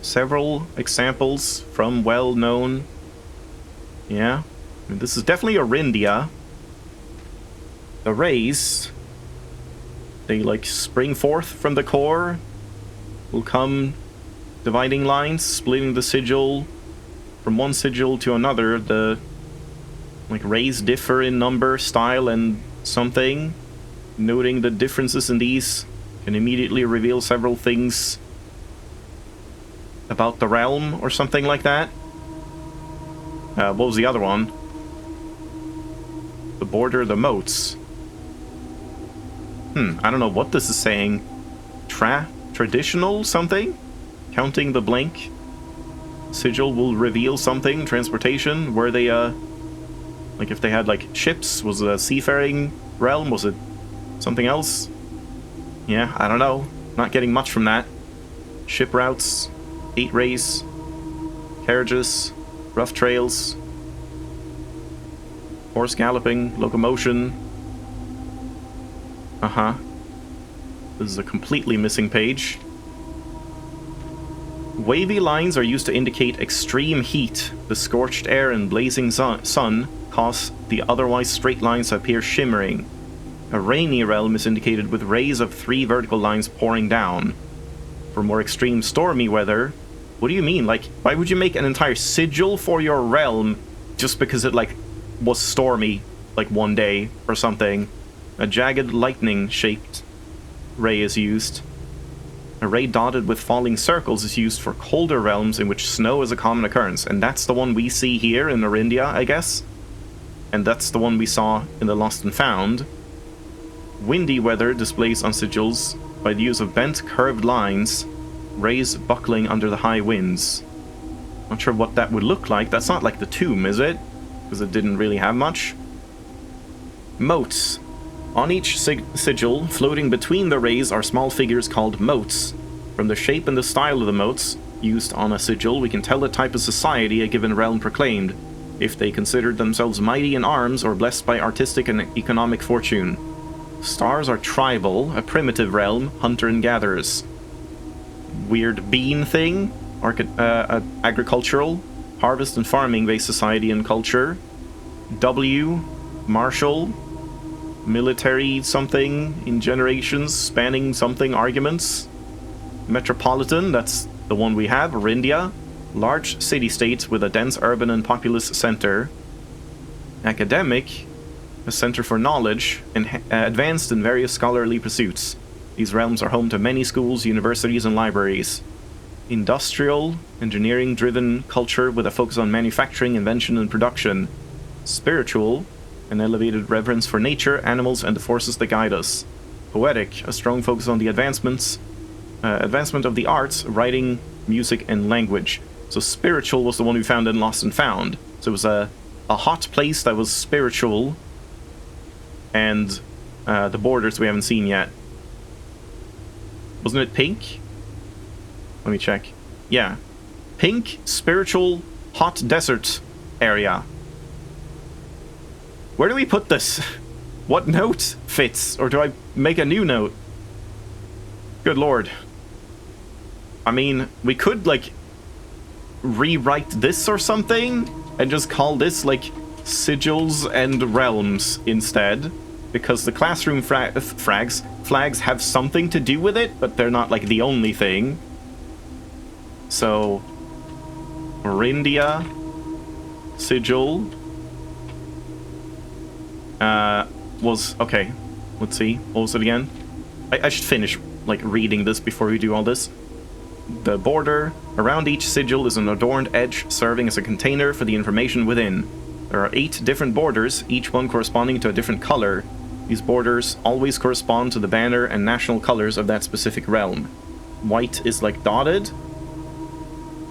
Several examples from well-known... Yeah. I mean, this is definitely Orindia. The rays... they, like, spring forth from the core. Will come dividing lines, splitting the sigil from one sigil to another. The like rays differ in number, style, and something. Noting the differences in these can immediately reveal several things about the realm or something like that. What was the other one? The border, the moats. I don't know what this is saying. Traditional something? Counting the blank. Sigil will reveal something. Transportation. Were they, like if they had, like, ships? Was it a seafaring realm? Was it something else? Yeah, I don't know. Not getting much from that. Ship routes. 8 rays. Carriages. Rough trails. Horse galloping. Locomotion. This is a completely missing page. Wavy lines are used to indicate extreme heat. The scorched air and blazing sun cause the otherwise straight lines to appear shimmering. A rainy realm is indicated with rays of 3 vertical lines pouring down. For more extreme stormy weather... What do you mean? Like, why would you make an entire sigil for your realm just because it, like, was stormy, like, one day or something? A jagged lightning-shaped ray is used. A ray dotted with falling circles is used for colder realms in which snow is a common occurrence. And that's the one we see here in Orindia, I guess? And that's the one we saw in the Lost and Found. Windy weather displays on sigils by the use of bent, curved lines, rays buckling under the high winds. Not sure what that would look like. That's not like the tomb, is it? Because it didn't really have much. Moats. On each sigil, floating between the rays, are small figures called moats. From the shape and the style of the moats used on a sigil, we can tell the type of society a given realm proclaimed, if they considered themselves mighty in arms or blessed by artistic and economic fortune. Stars are tribal, a primitive realm, hunter and gatherers. Weird bean thing, agricultural, harvest and farming-based society and culture. W, martial, military something in generations, spanning something arguments. Metropolitan, that's the one we have, Orindia. Large city-state with a dense urban and populous center. Academic, a center for knowledge, and advanced in various scholarly pursuits. These realms are home to many schools, universities, and libraries. Industrial, engineering-driven culture with a focus on manufacturing, invention, and production. Spiritual, an elevated reverence for nature, animals, and the forces that guide us. Poetic, a strong focus on the advancement of the arts, writing, music, and language. So spiritual was the one we found in Lost and Found. So it was a hot place that was spiritual, and the borders we haven't seen yet. Wasn't it pink? Let me check. Yeah. Pink, spiritual, hot desert area. Where do we put this? What note fits? Or do I make a new note? Good lord. I mean, we could, like, rewrite this or something and just call this, like, sigils and realms instead. Because the classroom flags have something to do with it, but they're not, like, the only thing. So, Orindia, sigil, was, okay, let's see, what was it again? I should finish, like, reading this before we do all this. The border, around each sigil is an adorned edge serving as a container for the information within. There are 8 different borders, each one corresponding to a different color. These borders always correspond to the banner and national colors of that specific realm. White is, like, dotted.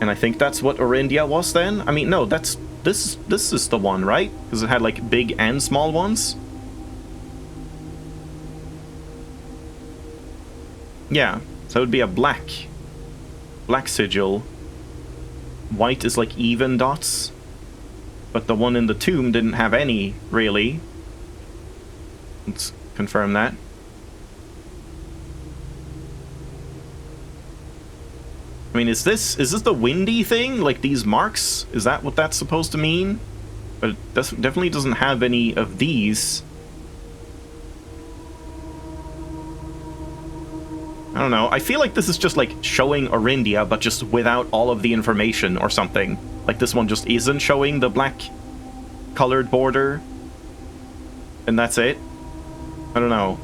And I think that's what Orindia was then? I mean, no, this is the one, right? Because it had, like, big and small ones. Yeah, so it would be a black sigil. White is, like, even dots. But the one in the tomb didn't have any, really. Let's confirm that. I mean, is this the windy thing? Like, these marks? Is that what that's supposed to mean? But it definitely doesn't have any of these. I don't know. I feel like this is just like showing Orindia, but just without all of the information or something. Like this one just isn't showing the black colored border. And that's it. I don't know.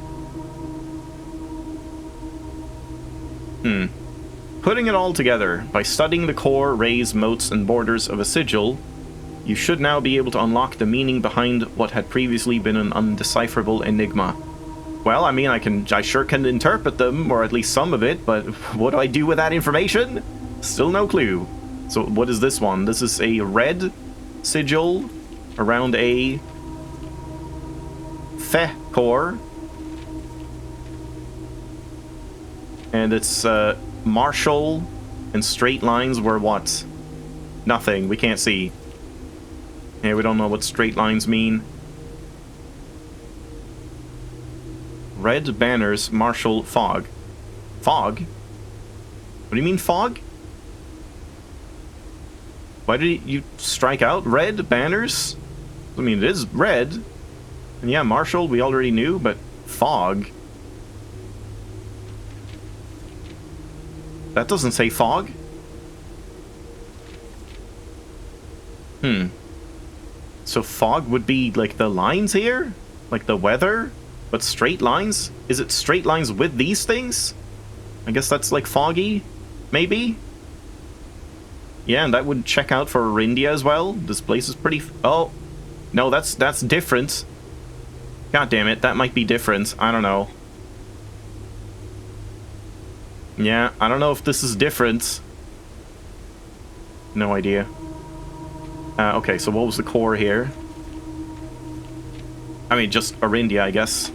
Putting it all together, by studying the core, rays, moats, and borders of a sigil, you should now be able to unlock the meaning behind what had previously been an undecipherable enigma. Well, I mean, I sure can interpret them, or at least some of it, but what do I do with that information? Still no clue. So what is this one? This is a red sigil around a Fe core. And it's martial and straight lines were what? Nothing. We can't see. Yeah, we don't know what straight lines mean. Red banners, martial, fog. Fog? What do you mean fog? Why did you strike out red banners? I mean, it is red. And yeah, martial, we already knew, but fog? That doesn't say fog. So fog would be like the lines here? Like the weather? But straight lines? Is it straight lines with these things? I guess that's like foggy? Maybe? Yeah, and that would check out for Orindia as well. This place is pretty... Oh! No, that's different. God damn it, that might be different. I don't know. Yeah, I don't know if this is different. No idea. Okay, so what was the core here? I mean, just Orindia, I guess.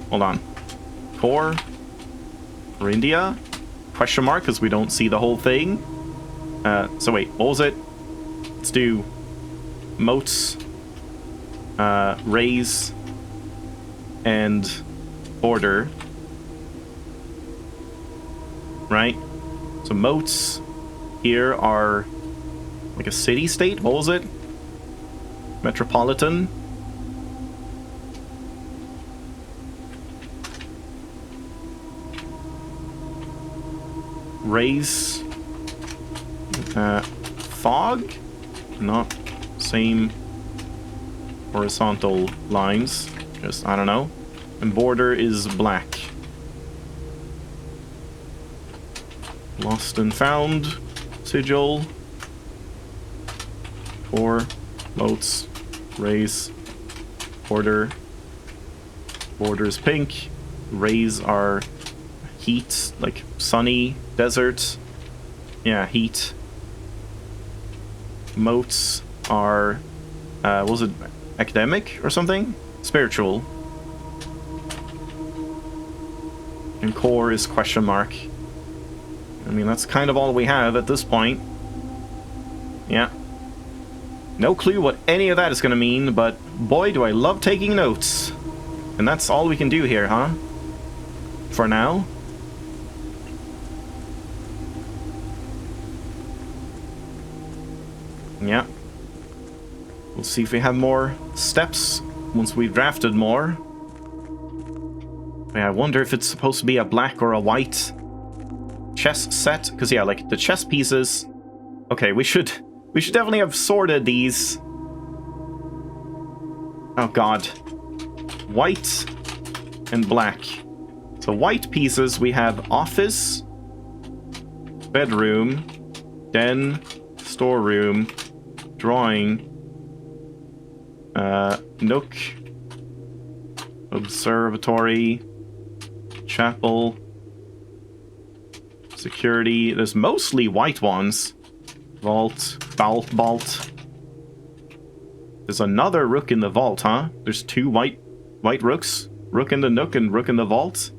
Hold on. Core? Orindia? Question mark, because we don't see the whole thing. So wait, what was it? Let's do moats, raise, and border. Right? So moats here are like a city-state? What was it? Metropolitan? Raise. Fog? Not same horizontal lines. Just, I don't know. And border is black. Lost and found. Sigil. Core. Moats. Rays. Border. Border's pink. Rays are heat, like sunny, desert. Yeah, heat. Moats are, what was it, academic or something? Spiritual. And core is question mark. I mean, that's kind of all we have at this point. Yeah. No clue what any of that is going to mean, but boy, do I love taking notes. And that's all we can do here, huh? For now. Yeah. We'll see if we have more steps once we've drafted more. Yeah, I wonder if it's supposed to be a black or a white chess set. Because, yeah, like, the chess pieces... Okay, we should definitely have sorted these. Oh, God. White and black. So, white pieces, we have office, bedroom, den, storeroom, drawing, nook, observatory, chapel, security. There's mostly white ones. Vault, vault. There's another rook in the vault, huh? There's two white rooks. Rook in the nook and rook in the vault.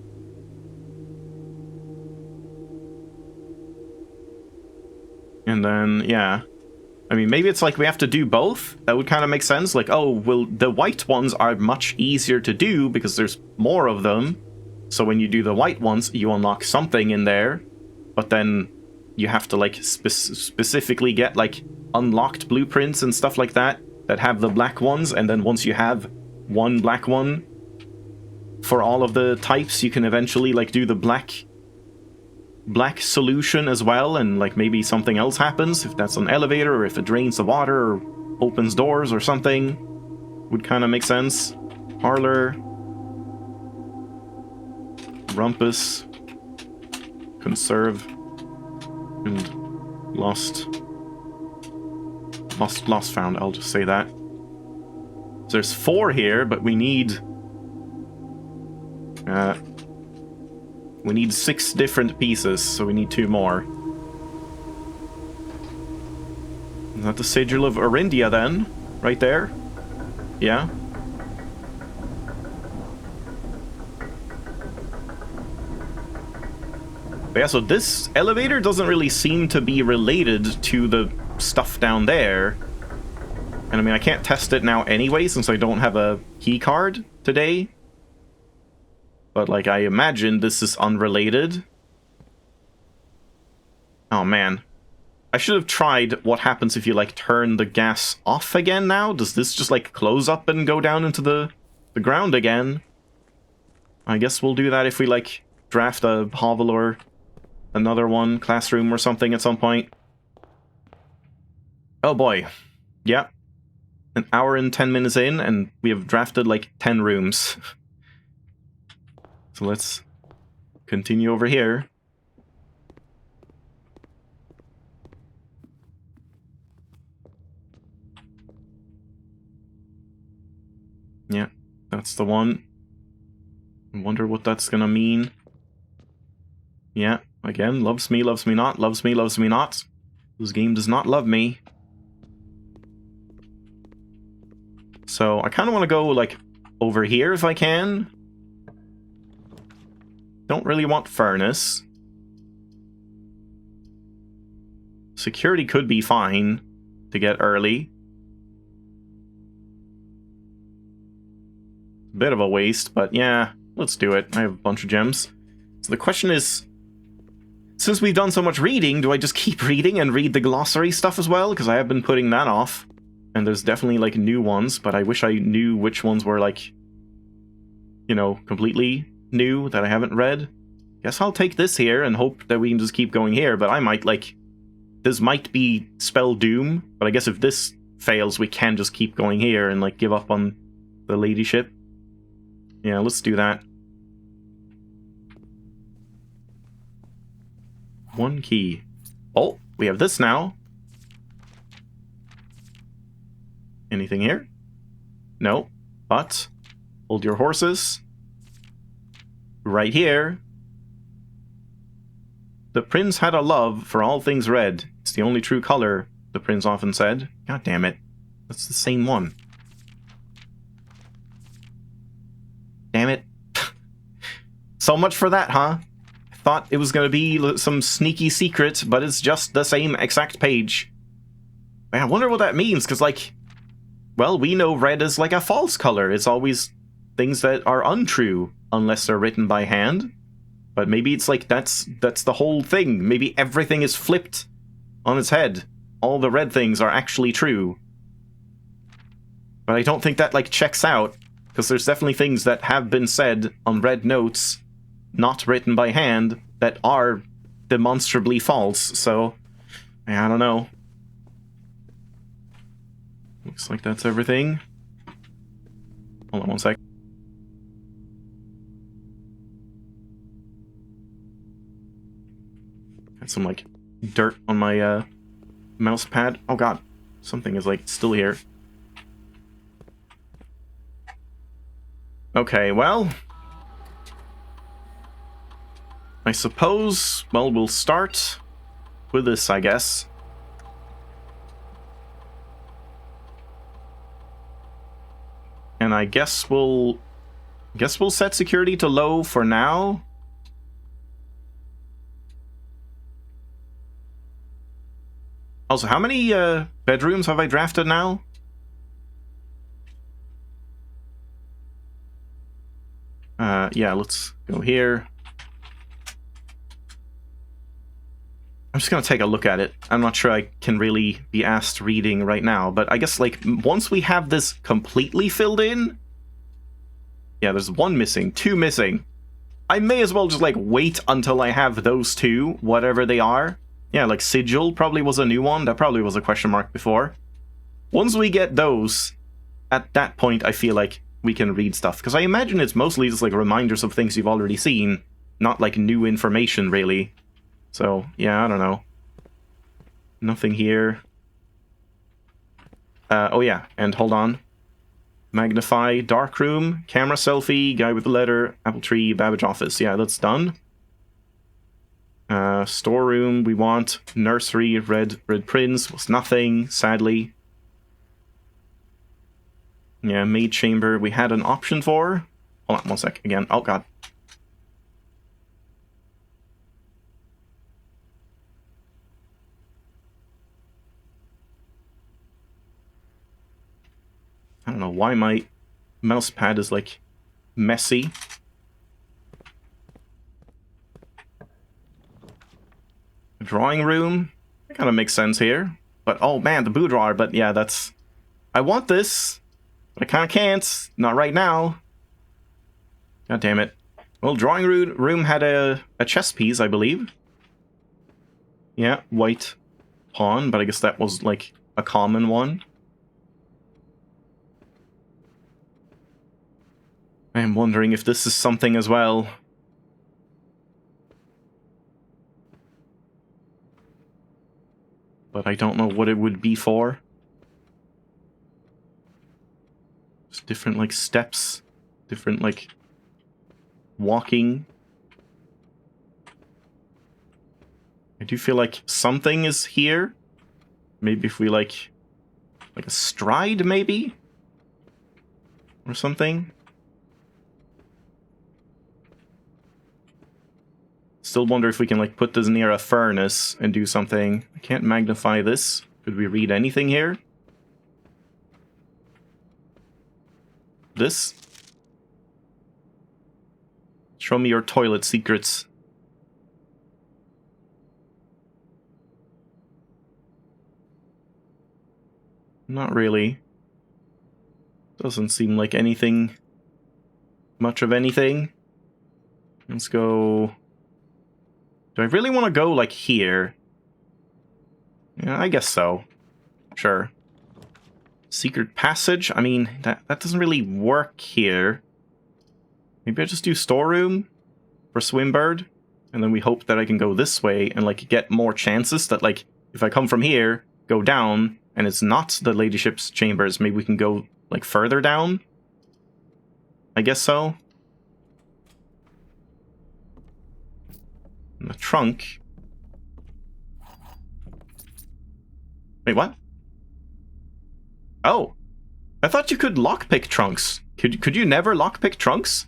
And then, yeah. I mean, maybe it's like we have to do both. That would kind of make sense. Like, oh, well, the white ones are much easier to do because there's more of them. So when you do the white ones, you unlock something in there. But then you have to, like, specifically get, like, unlocked blueprints and stuff like that have the black ones. And then once you have one black one for all of the types, you can eventually like do the black solution as well, and like maybe something else happens if that's an elevator, or if it drains the water or opens doors or something. Would kind of make sense. Parlor, rumpus, conserve, and lost found. I'll just say that. So there's 4 here, but we need 6 different pieces, so we need 2 more. Is that the Sigil of Orindia then? Right there? Yeah. But yeah, so this elevator doesn't really seem to be related to the stuff down there. And I mean, I can't test it now anyway, since I don't have a key card today. But, like, I imagine this is unrelated. Oh, man. I should have tried what happens if you, like, turn the gas off again now. Does this just, like, close up and go down into the ground again? I guess we'll do that if we, like, draft a hovel or another one, classroom or something at some point. Oh, boy. Yeah. An hour and 10 minutes in, and we have drafted, like, 10 rooms. So let's continue over here. Yeah, that's the one. I wonder what that's gonna mean. Yeah, again, loves me not, loves me not. This game does not love me. So I kind of want to go, like, over here if I can. Don't really want furnace. Security could be fine to get early. Bit of a waste, but yeah, let's do it. I have a bunch of gems. So the question is, since we've done so much reading, do I just keep reading and read the glossary stuff as well? Because I have been putting that off. And there's definitely, like, new ones, but I wish I knew which ones were, like, you know, completely new that I haven't read. Guess I'll take this here and hope that we can just keep going here, but I might, like... This might be spell doom, but I guess if this fails, we can just keep going here and, like, give up on the ladyship. Yeah, let's do that. 1 key. Oh, we have this now. Anything here? No, but hold your horses. Right here. The prince had a love for all things red. It's the only true color, the prince often said. God damn it. That's the same one. Damn it. So much for that, huh? I thought it was going to be some sneaky secret, but it's just the same exact page. Man, I wonder what that means, because, like... Well, we know red is like a false color. It's always things that are untrue, unless they're written by hand. But maybe it's like that's the whole thing. Maybe everything is flipped on its head. All the red things are actually true. But I don't think that, like, checks out, because there's definitely things that have been said on red notes, not written by hand, that are demonstrably false, so... I don't know. Looks like that's everything. Hold on 1 sec. Got some, like, dirt on my mouse pad. Oh god, something is, like, still here. Okay, well... I suppose, well, we'll start with this, I guess. And I guess we'll set security to low for now. Also, how many bedrooms have I drafted now? Yeah, let's go here. I'm just gonna take a look at it. I'm not sure I can really be asked reading right now, but I guess, like, once we have this completely filled in, Yeah, there's one missing, two missing. I may as well just, like, wait until I have those two, whatever they are. Yeah, like Sigil probably was a new one. That probably was a question mark before. Once we get those, at that point, I feel like we can read stuff. Because I imagine it's mostly just, like, reminders of things you've already seen, not, like, new information, really. So, yeah, I don't know. Nothing here. Oh, yeah, and hold on. Magnify, dark room, camera selfie, guy with the letter, apple tree, Babbage office. Yeah, that's done. Storeroom, we want nursery, red prince, was nothing, sadly. Yeah, maid chamber, we had an option for. Hold on, one sec, again. Oh, God. I don't know why my mouse pad is, like, messy. Drawing room. That kind of makes sense here. But, oh man, the boudoir. But yeah, that's... I want this, but I kind of can't. Not right now. God damn it. Well, drawing room had a chess piece, I believe. Yeah, white pawn, but I guess that was, like, a common one. I am wondering if this is something as well. But I don't know what it would be for. Just different, like, steps. Different, like, walking. I do feel like something is here. Maybe if we, like a stride, maybe? Or something? Still wonder if we can, like, put this near a furnace and do something. I can't magnify this. Could we read anything here? This? Show me your toilet secrets. Not really. Doesn't seem like anything. Much of anything. Let's go... Do I really want to go, like, here? Yeah, I guess so. Sure. Secret passage? I mean, that doesn't really work here. Maybe I just do storeroom for Swimbird, and then we hope that I can go this way and, like, get more chances that, like, if I come from here, go down, and it's not the ladyship's chambers, maybe we can go, like, further down? I guess so. In the trunk. Wait, what? Oh. I thought you could lockpick trunks. Could you never lockpick trunks?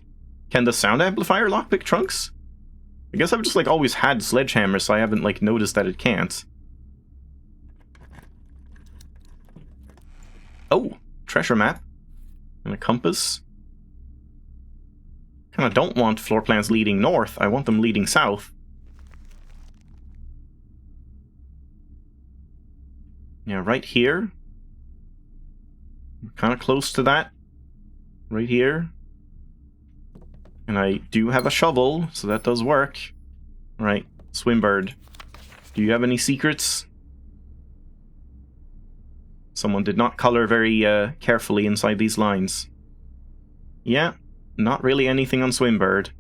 Can the sound amplifier lockpick trunks? I guess I've just, like, always had sledgehammers, so I haven't, like, noticed that it can't. Oh, treasure map. And a compass. Kinda don't want floor plans leading north, I want them leading south. Yeah, right here. Kind of close to that. Right here. And I do have a shovel, so that does work. Right, Swimbird. Do you have any secrets? Someone did not color very carefully inside these lines. Yeah, not really anything on Swimbird.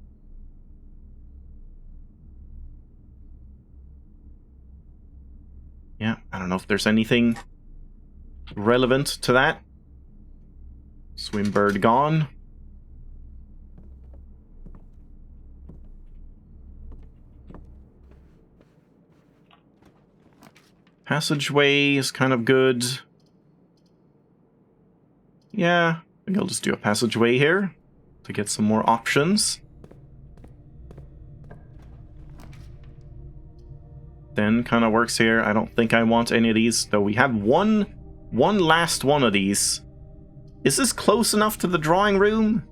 Yeah, I don't know if there's anything relevant to that. Swimbird gone. Passageway is kind of good. Yeah, I think I'll just do a passageway here to get some more options. Then kind of works here. I don't think I want any of these, though we have one last one of these. Is this close enough to the drawing room?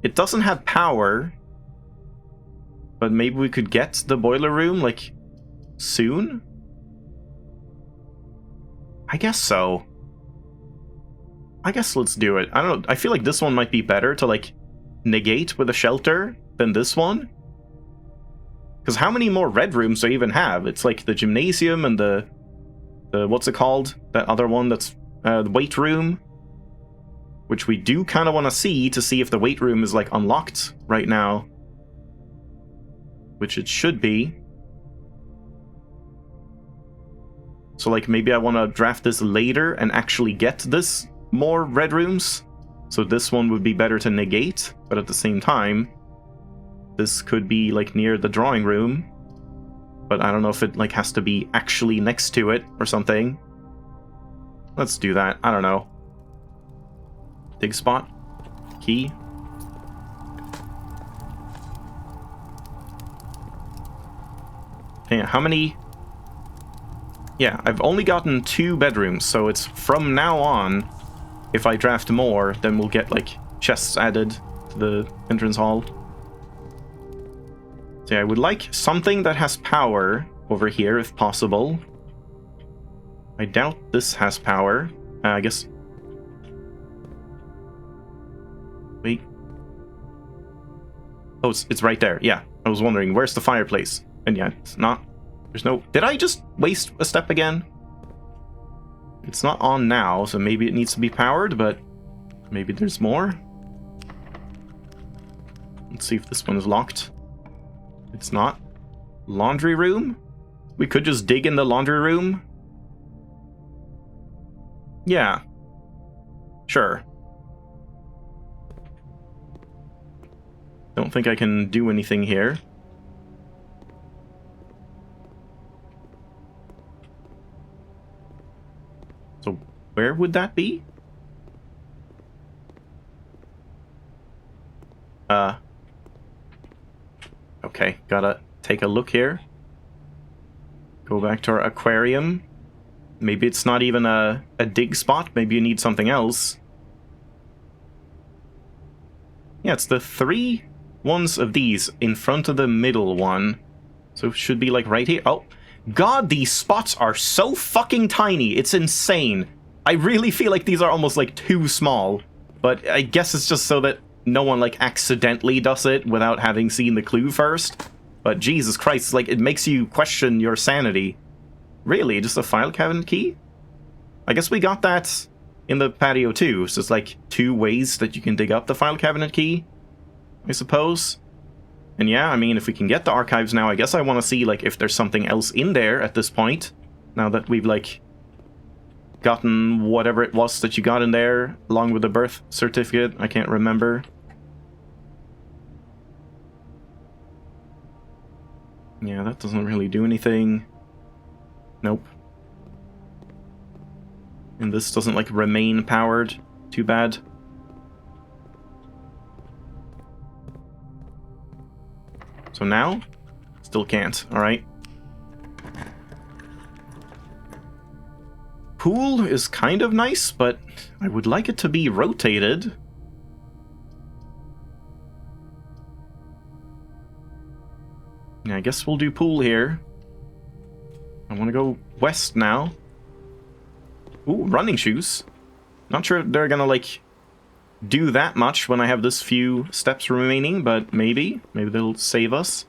It doesn't have power, but maybe we could get the boiler room, like, soon? I guess so. I guess let's do it. I don't know, I feel like this one might be better to, like, negate with a shelter than this one? Because how many more red rooms do I even have? It's like the gymnasium and the what's it called? That other one that's the weight room. Which we do kind of want to see if the weight room is like unlocked right now. Which it should be. So like maybe I want to draft this later and actually get this more red rooms. So this one would be better to negate, but at the same time, this could be like near the drawing room. But I don't know if it like has to be actually next to it or something. Let's do that. I don't know. Dig spot. Key. Yeah, how many? Yeah, I've only gotten 2 bedrooms, so it's from now on, if I draft more, then we'll get like chests added to the entrance hall. So yeah, I would like something that has power over here, if possible. I doubt this has power. I guess... Wait. Oh, it's right there. Yeah, I was wondering, where's the fireplace? And yeah, it's not... There's no... Did I just waste a step again? It's not on now, so maybe it needs to be powered, but maybe there's more. Let's see if this one is locked. It's not. Laundry room? We could just dig in the laundry room? Yeah. Sure. Don't think I can do anything here. So, where would that be? Okay, gotta take a look here. Go back to our aquarium. Maybe it's not even a dig spot. Maybe you need something else. Yeah, it's the 3 ones of these in front of the middle one. So it should be like right here. Oh, God, these spots are so fucking tiny. It's insane. I really feel like these are almost like too small. But I guess it's just so that no one like accidentally does it without having seen the clue first. But Jesus Christ, like it makes you question your sanity. Really? Just a file cabinet key? I guess we got that in the patio too. So it's like 2 ways that you can dig up the file cabinet key, I suppose. And yeah, I mean, if we can get the archives now, I guess I want to see like if there's something else in there at this point. Now that we've like gotten whatever it was that you got in there along with the birth certificate. I can't remember. Yeah, that doesn't really do anything. Nope. And this doesn't, like, remain powered. Too bad. So now? Still can't. Alright. Pool is kind of nice, but I would like it to be rotated. Yeah, I guess we'll do pool here. I want to go west now. Ooh, running shoes. Not sure if they're gonna, like, do that much when I have this few steps remaining, but maybe. Maybe they'll save us.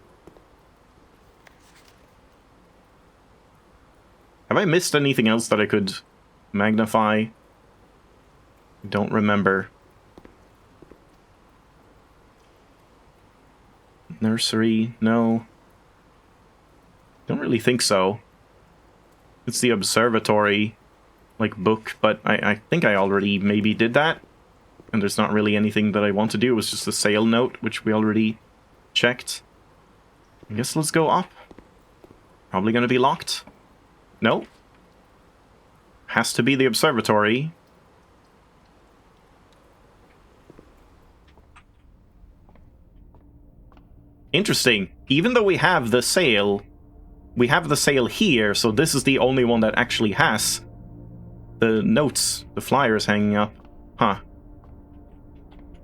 Have I missed anything else that I could magnify? I don't remember. Nursery, no. Don't really think so. It's the observatory, like, book, but I think I already maybe did that. And there's not really anything that I want to do. It was just a sale note, which we already checked. I guess let's go up. Probably gonna be locked. No. Has to be the observatory. Interesting. Even though we have the sale here, so this is the only one that actually has the notes, the flyers hanging up. Huh.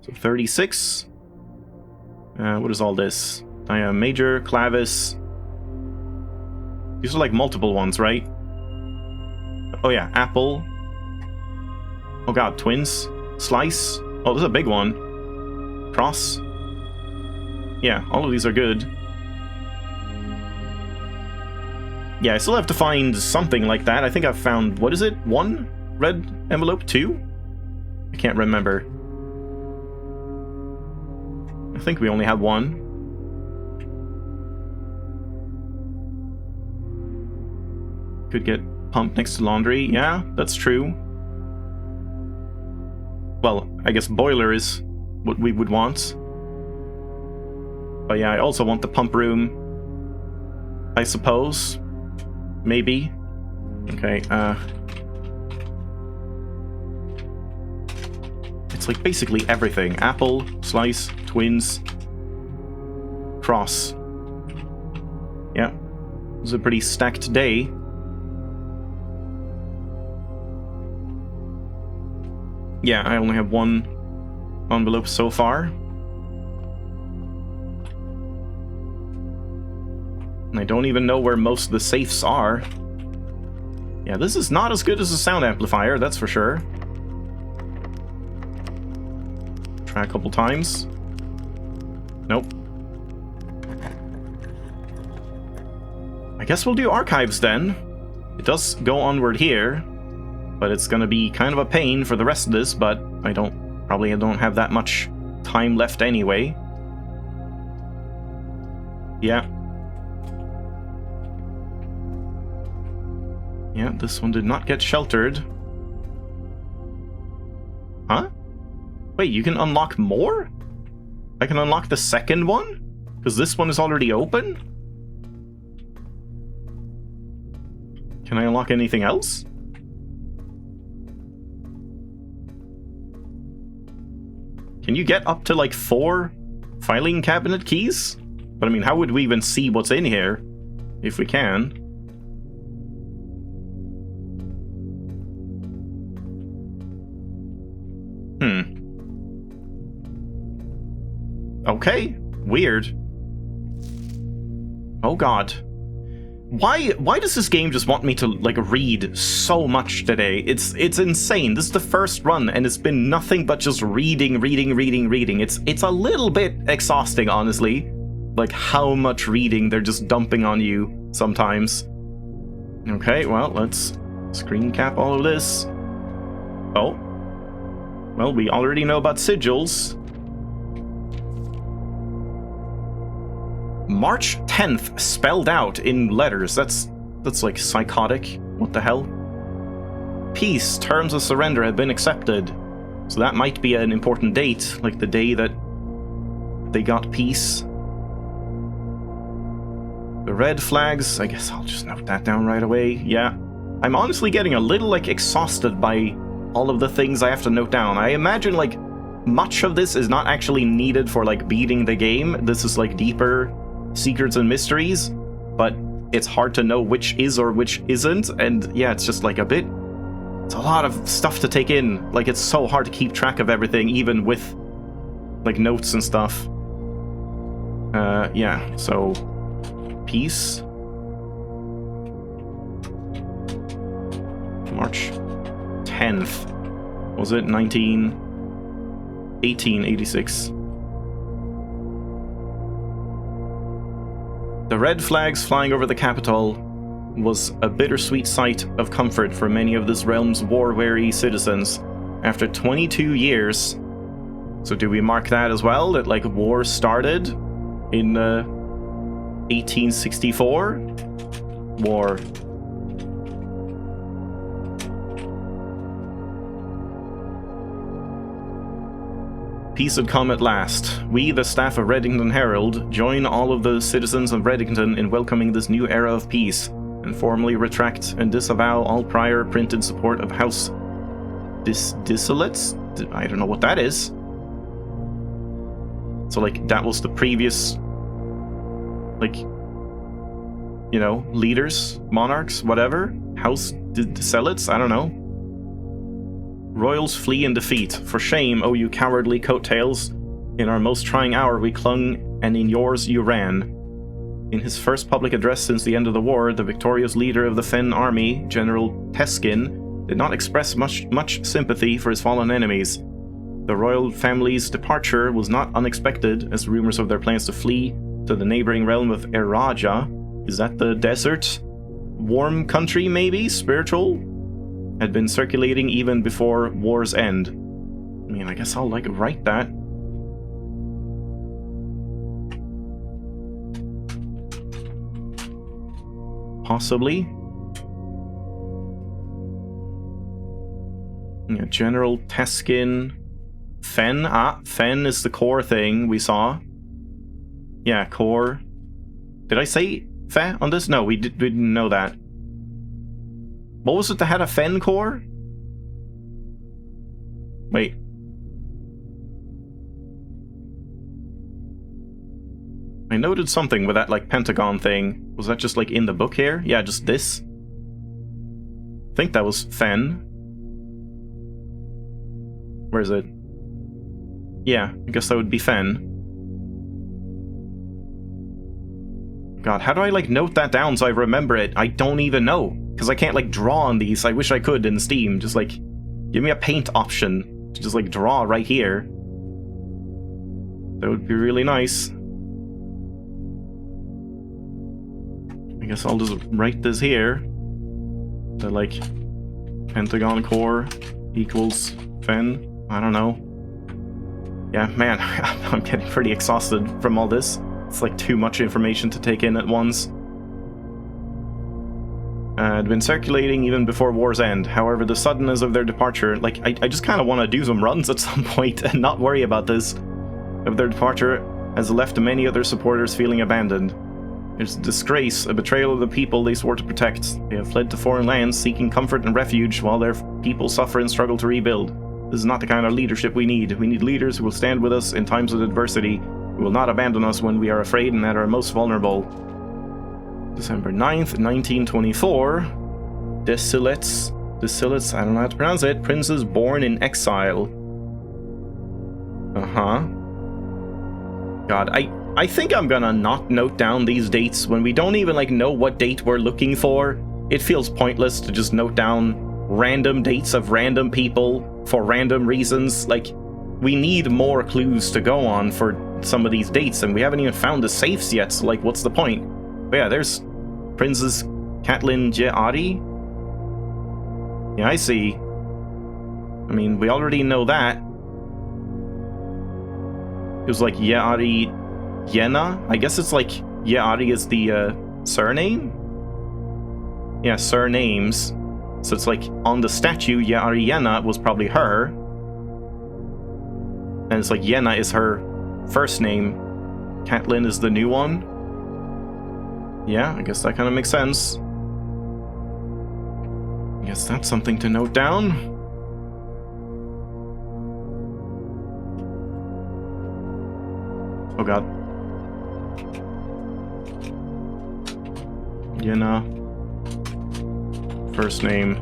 So 36. What is all this? Major, clavis. These are like multiple ones, right? Oh yeah, apple. Oh god, twins. Slice. Oh, this is a big one. Cross. Yeah, all of these are good. Yeah, I still have to find something like that. I think I've found, what is it? 1 red envelope? 2? I can't remember. I think we only have 1. Could get pumped next to laundry. Yeah, that's true. Well, I guess boiler is what we would want. But yeah, I also want the pump room, I suppose. Maybe. Okay, it's like basically everything. Apple, slice, twins, cross. Yeah. It was a pretty stacked day. Yeah, I only have 1 envelope so far. And I don't even know where most of the safes are. Yeah, this is not as good as a sound amplifier, that's for sure. Try a couple times. Nope. I guess we'll do archives then. It does go onward here, but it's gonna be kind of a pain for the rest of this, but I don't have that much time left anyway. Yeah. Yeah, this one did not get sheltered. Huh? Wait, you can unlock more? I can unlock the second one? Because this one is already open? Can I unlock anything else? Can you get up to like 4 filing cabinet keys? But I mean, how would we even see what's in here? If we can. Okay, weird. Oh god. Why does this game just want me to, like, read so much today? It's insane. This is the first run, and it's been nothing but just reading. It's a little bit exhausting, honestly. Like, how much reading they're just dumping on you sometimes. Okay, well, let's screen cap all of this. Oh. Well, we already know about sigils. March 10th spelled out in letters. That's like psychotic. What the hell? Peace. Terms of surrender have been accepted. So that might be an important date, like the day that they got peace. The red flags, I guess I'll just note that down right away. Yeah. I'm honestly getting a little, like, exhausted by all of the things I have to note down. I imagine, like, much of this is not actually needed for, like, beating the game. This is, like, deeper secrets and mysteries, but it's hard to know which is or which isn't, and yeah, it's just like it's a lot of stuff to take in. Like, it's so hard to keep track of everything, even with, like, notes and stuff. Yeah, so peace. March 10th. Was it 1886? The red flags flying over the capital was a bittersweet sight of comfort for many of this realm's war-weary citizens. After 22 years, so do we mark that as well, that, like, war started in 1864? War. Peace had come at last. We, the staff of Reddington Herald, join all of the citizens of Reddington in welcoming this new era of peace, and formally retract and disavow all prior printed support of House Dissolates? I don't know what that is. So, like, that was the previous, like, you know, leaders, monarchs, whatever? House Dissolates? I don't know. Royals flee in defeat. For shame, O you cowardly coattails. In our most trying hour we clung, and in yours you ran. In his first public address since the end of the war, the victorious leader of the Fen army, General Teskin, did not express much sympathy for his fallen enemies. The royal family's departure was not unexpected, as rumors of their plans to flee to the neighboring realm of Eraja, is that the desert? Warm country, maybe? Spiritual? Had been circulating even before war's end. I mean, I guess I'll, like, write that. Possibly. Yeah, General Teskin. Fen. Fen is the core thing we saw. Yeah, core. Did I say Fe on this? No, we didn't know that. What was it that had a Fen core? Wait. I noted something with that, like, pentagon thing. Was that just, like, in the book here? Yeah, just this. I think that was Fen. Where is it? Yeah, I guess that would be Fen. God, how do I, like, note that down so I remember it? I don't even know. Because I can't, like, draw on these. I wish I could in Steam. Just, like, give me a paint option to just, like, draw right here. That would be really nice. I guess I'll just write this here. The, like, pentagon core equals Fen. I don't know. Yeah, man, I'm getting pretty exhausted from all this. It's like too much information to take in at once. Had been circulating even before war's end. However, the suddenness of their departure, like, I just kind of want to do some runs at some point and not worry about this. Of their departure has left many other supporters feeling abandoned. It's a disgrace, a betrayal of the people they swore to protect. They have fled to foreign lands, seeking comfort and refuge, while their people suffer and struggle to rebuild. This is not the kind of leadership we need. We need leaders who will stand with us in times of adversity, who will not abandon us when we are afraid and at our most vulnerable. December 9th, 1924. Desolates, I don't know how to pronounce it. Princes born in exile. God, I think I'm gonna not note down these dates when we don't even, like, know what date we're looking for. It feels pointless to just note down random dates of random people for random reasons. Like, we need more clues to go on for some of these dates, and we haven't even found the safes yet, so, like, what's the point? But yeah, there's Princess Catelyn Je'Ari. Yeah, I see. I mean, we already know that. It was like Je'Ari Yenna? I guess it's like Je'Ari is the surname? Yeah, surnames. So it's like on the statue, Je'Ari Yenna was probably her. And it's like Yenna is her first name. Catelyn is the new one. Yeah, I guess that kind of makes sense. I guess that's something to note down. Oh god. Yenna. First name.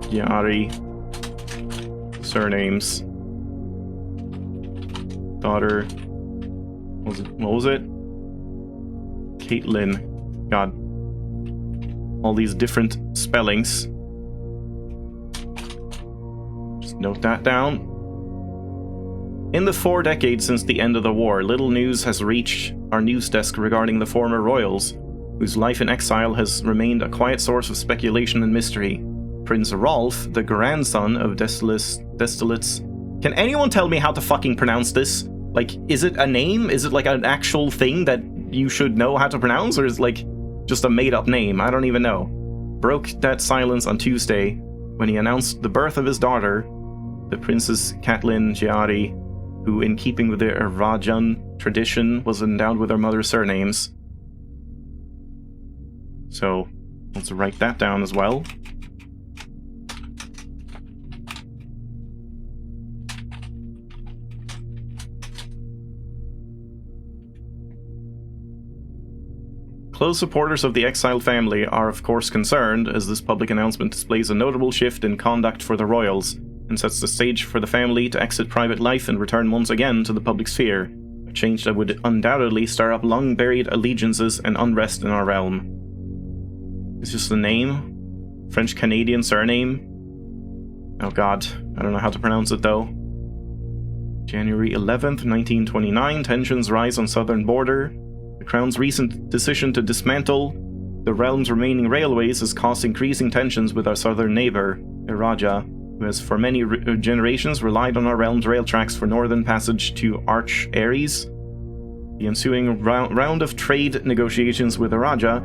Je'Ari. Surnames. Daughter. What was it? Catelyn. God. All these different spellings. Just note that down. In the 4 decades since the end of the war, little news has reached our news desk regarding the former royals, whose life in exile has remained a quiet source of speculation and mystery. Prince Rolf, the grandson of Destolates. Can anyone tell me how to fucking pronounce this? Like, is it a name? Is it like an actual thing that you should know how to pronounce? Or is it like just a made-up name? I don't even know. Broke that silence on Tuesday when he announced the birth of his daughter, the Princess Catelyn Je'Ari, who, in keeping with the Erajan tradition, was endowed with her mother's surnames. So, let's write that down as well. Close supporters of the exiled family are of course concerned, as this public announcement displays a notable shift in conduct for the royals, and sets the stage for the family to exit private life and return once again to the public sphere, a change that would undoubtedly stir up long-buried allegiances and unrest in our realm. It's just the name? French-Canadian surname? Oh god, I don't know how to pronounce it though. January 11th, 1929, tensions rise on southern border. The Crown's recent decision to dismantle the realm's remaining railways has caused increasing tensions with our southern neighbor, Iraja, who has for many generations relied on our realm's rail tracks for northern passage to Arch Ares. The ensuing round of trade negotiations with Iraja,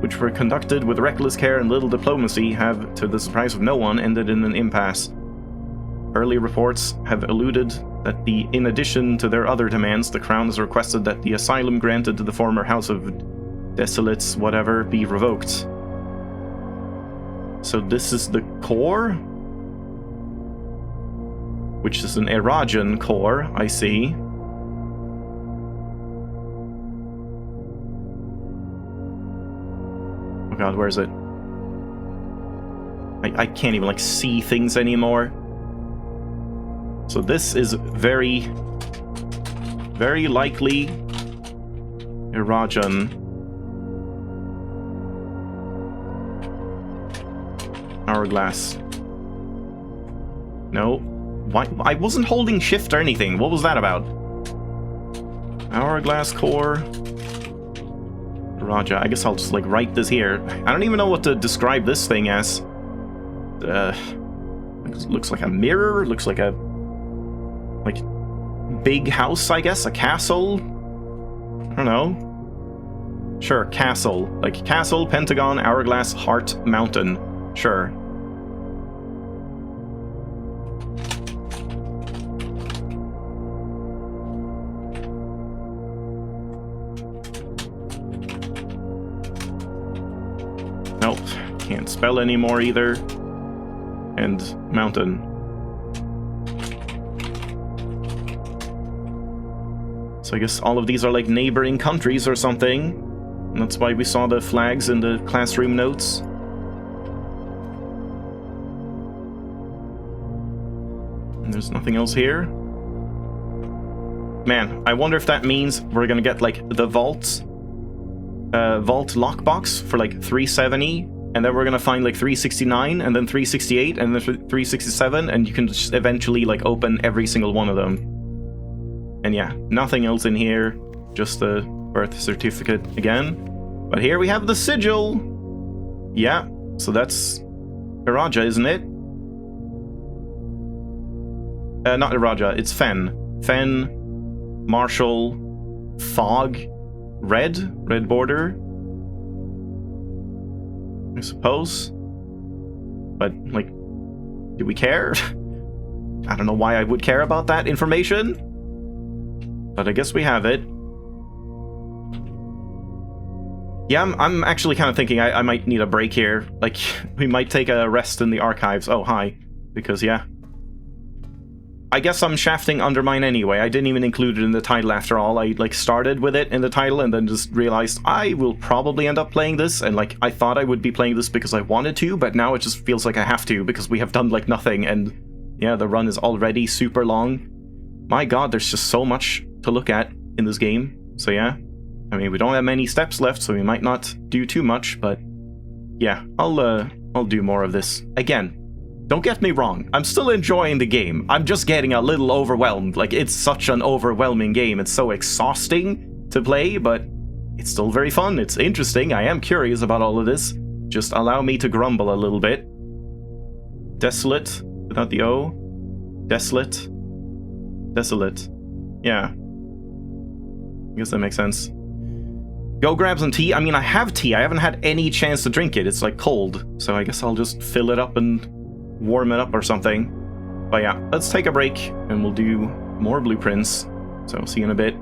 which were conducted with reckless care and little diplomacy, have, to the surprise of no one, ended in an impasse. Early reports have alluded that in addition to their other demands, the Crown has requested that the asylum granted to the former House of Desolates whatever be revoked. So this is the core? Which is an Irajan core, I see. Oh god, where is it? I can't even, like, see things anymore. So this is very, very likely Irajan. Hourglass. No. Why? I wasn't holding shift or anything. What was that about? Hourglass core. Raja. I guess I'll just, like, write this here. I don't even know what to describe this thing as. Looks like a mirror. Looks like a, like, big house, I guess. A castle. I don't know. Sure, castle. Like, castle, pentagon, hourglass, heart, mountain. Sure. Nope. Can't spell anymore either. And mountain. So I guess all of these are like neighboring countries or something. And that's why we saw the flags in the classroom notes. And there's nothing else here. Man, I wonder if that means we're gonna get like the vault lockbox for like 370, and then we're gonna find like 369, and then 368, and then 367, and you can just eventually like open every single one of them. And yeah, nothing else in here, just the birth certificate again. But here we have the sigil. Yeah, so that's Iraja, isn't it? Not Iraja, it's Fen. Fen, Marshall, Fog, Red border, I suppose. But, like, do we care? I don't know why I would care about that information. But I guess we have it. Yeah, I'm actually kind of thinking I might need a break here. Like, we might take a rest in the archives. Oh, hi. Because, yeah. I guess I'm shafting Undermine anyway. I didn't even include it in the title after all. I, like, started with it in the title and then just realized I will probably end up playing this. And, like, I thought I would be playing this because I wanted to, but now it just feels like I have to because we have done, like, nothing. And, yeah, the run is already super long. My god, there's just so much to look at in this game. So, yeah. I mean, we don't have many steps left, so we might not do too much, but yeah, I'll do more of this. Again, don't get me wrong, I'm still enjoying the game. I'm just getting a little overwhelmed. Like, it's such an overwhelming game. It's so exhausting to play, but it's still very fun. It's interesting. I am curious about all of this. Just allow me to grumble a little bit. Desolate, without the O. Desolate. Desolate. Yeah. I guess that makes sense. Go grab some tea. I mean, I have tea. I haven't had any chance to drink it. It's like cold. So I guess I'll just fill it up and warm it up or something. But yeah, let's take a break and we'll do more blueprints. So see you in a bit.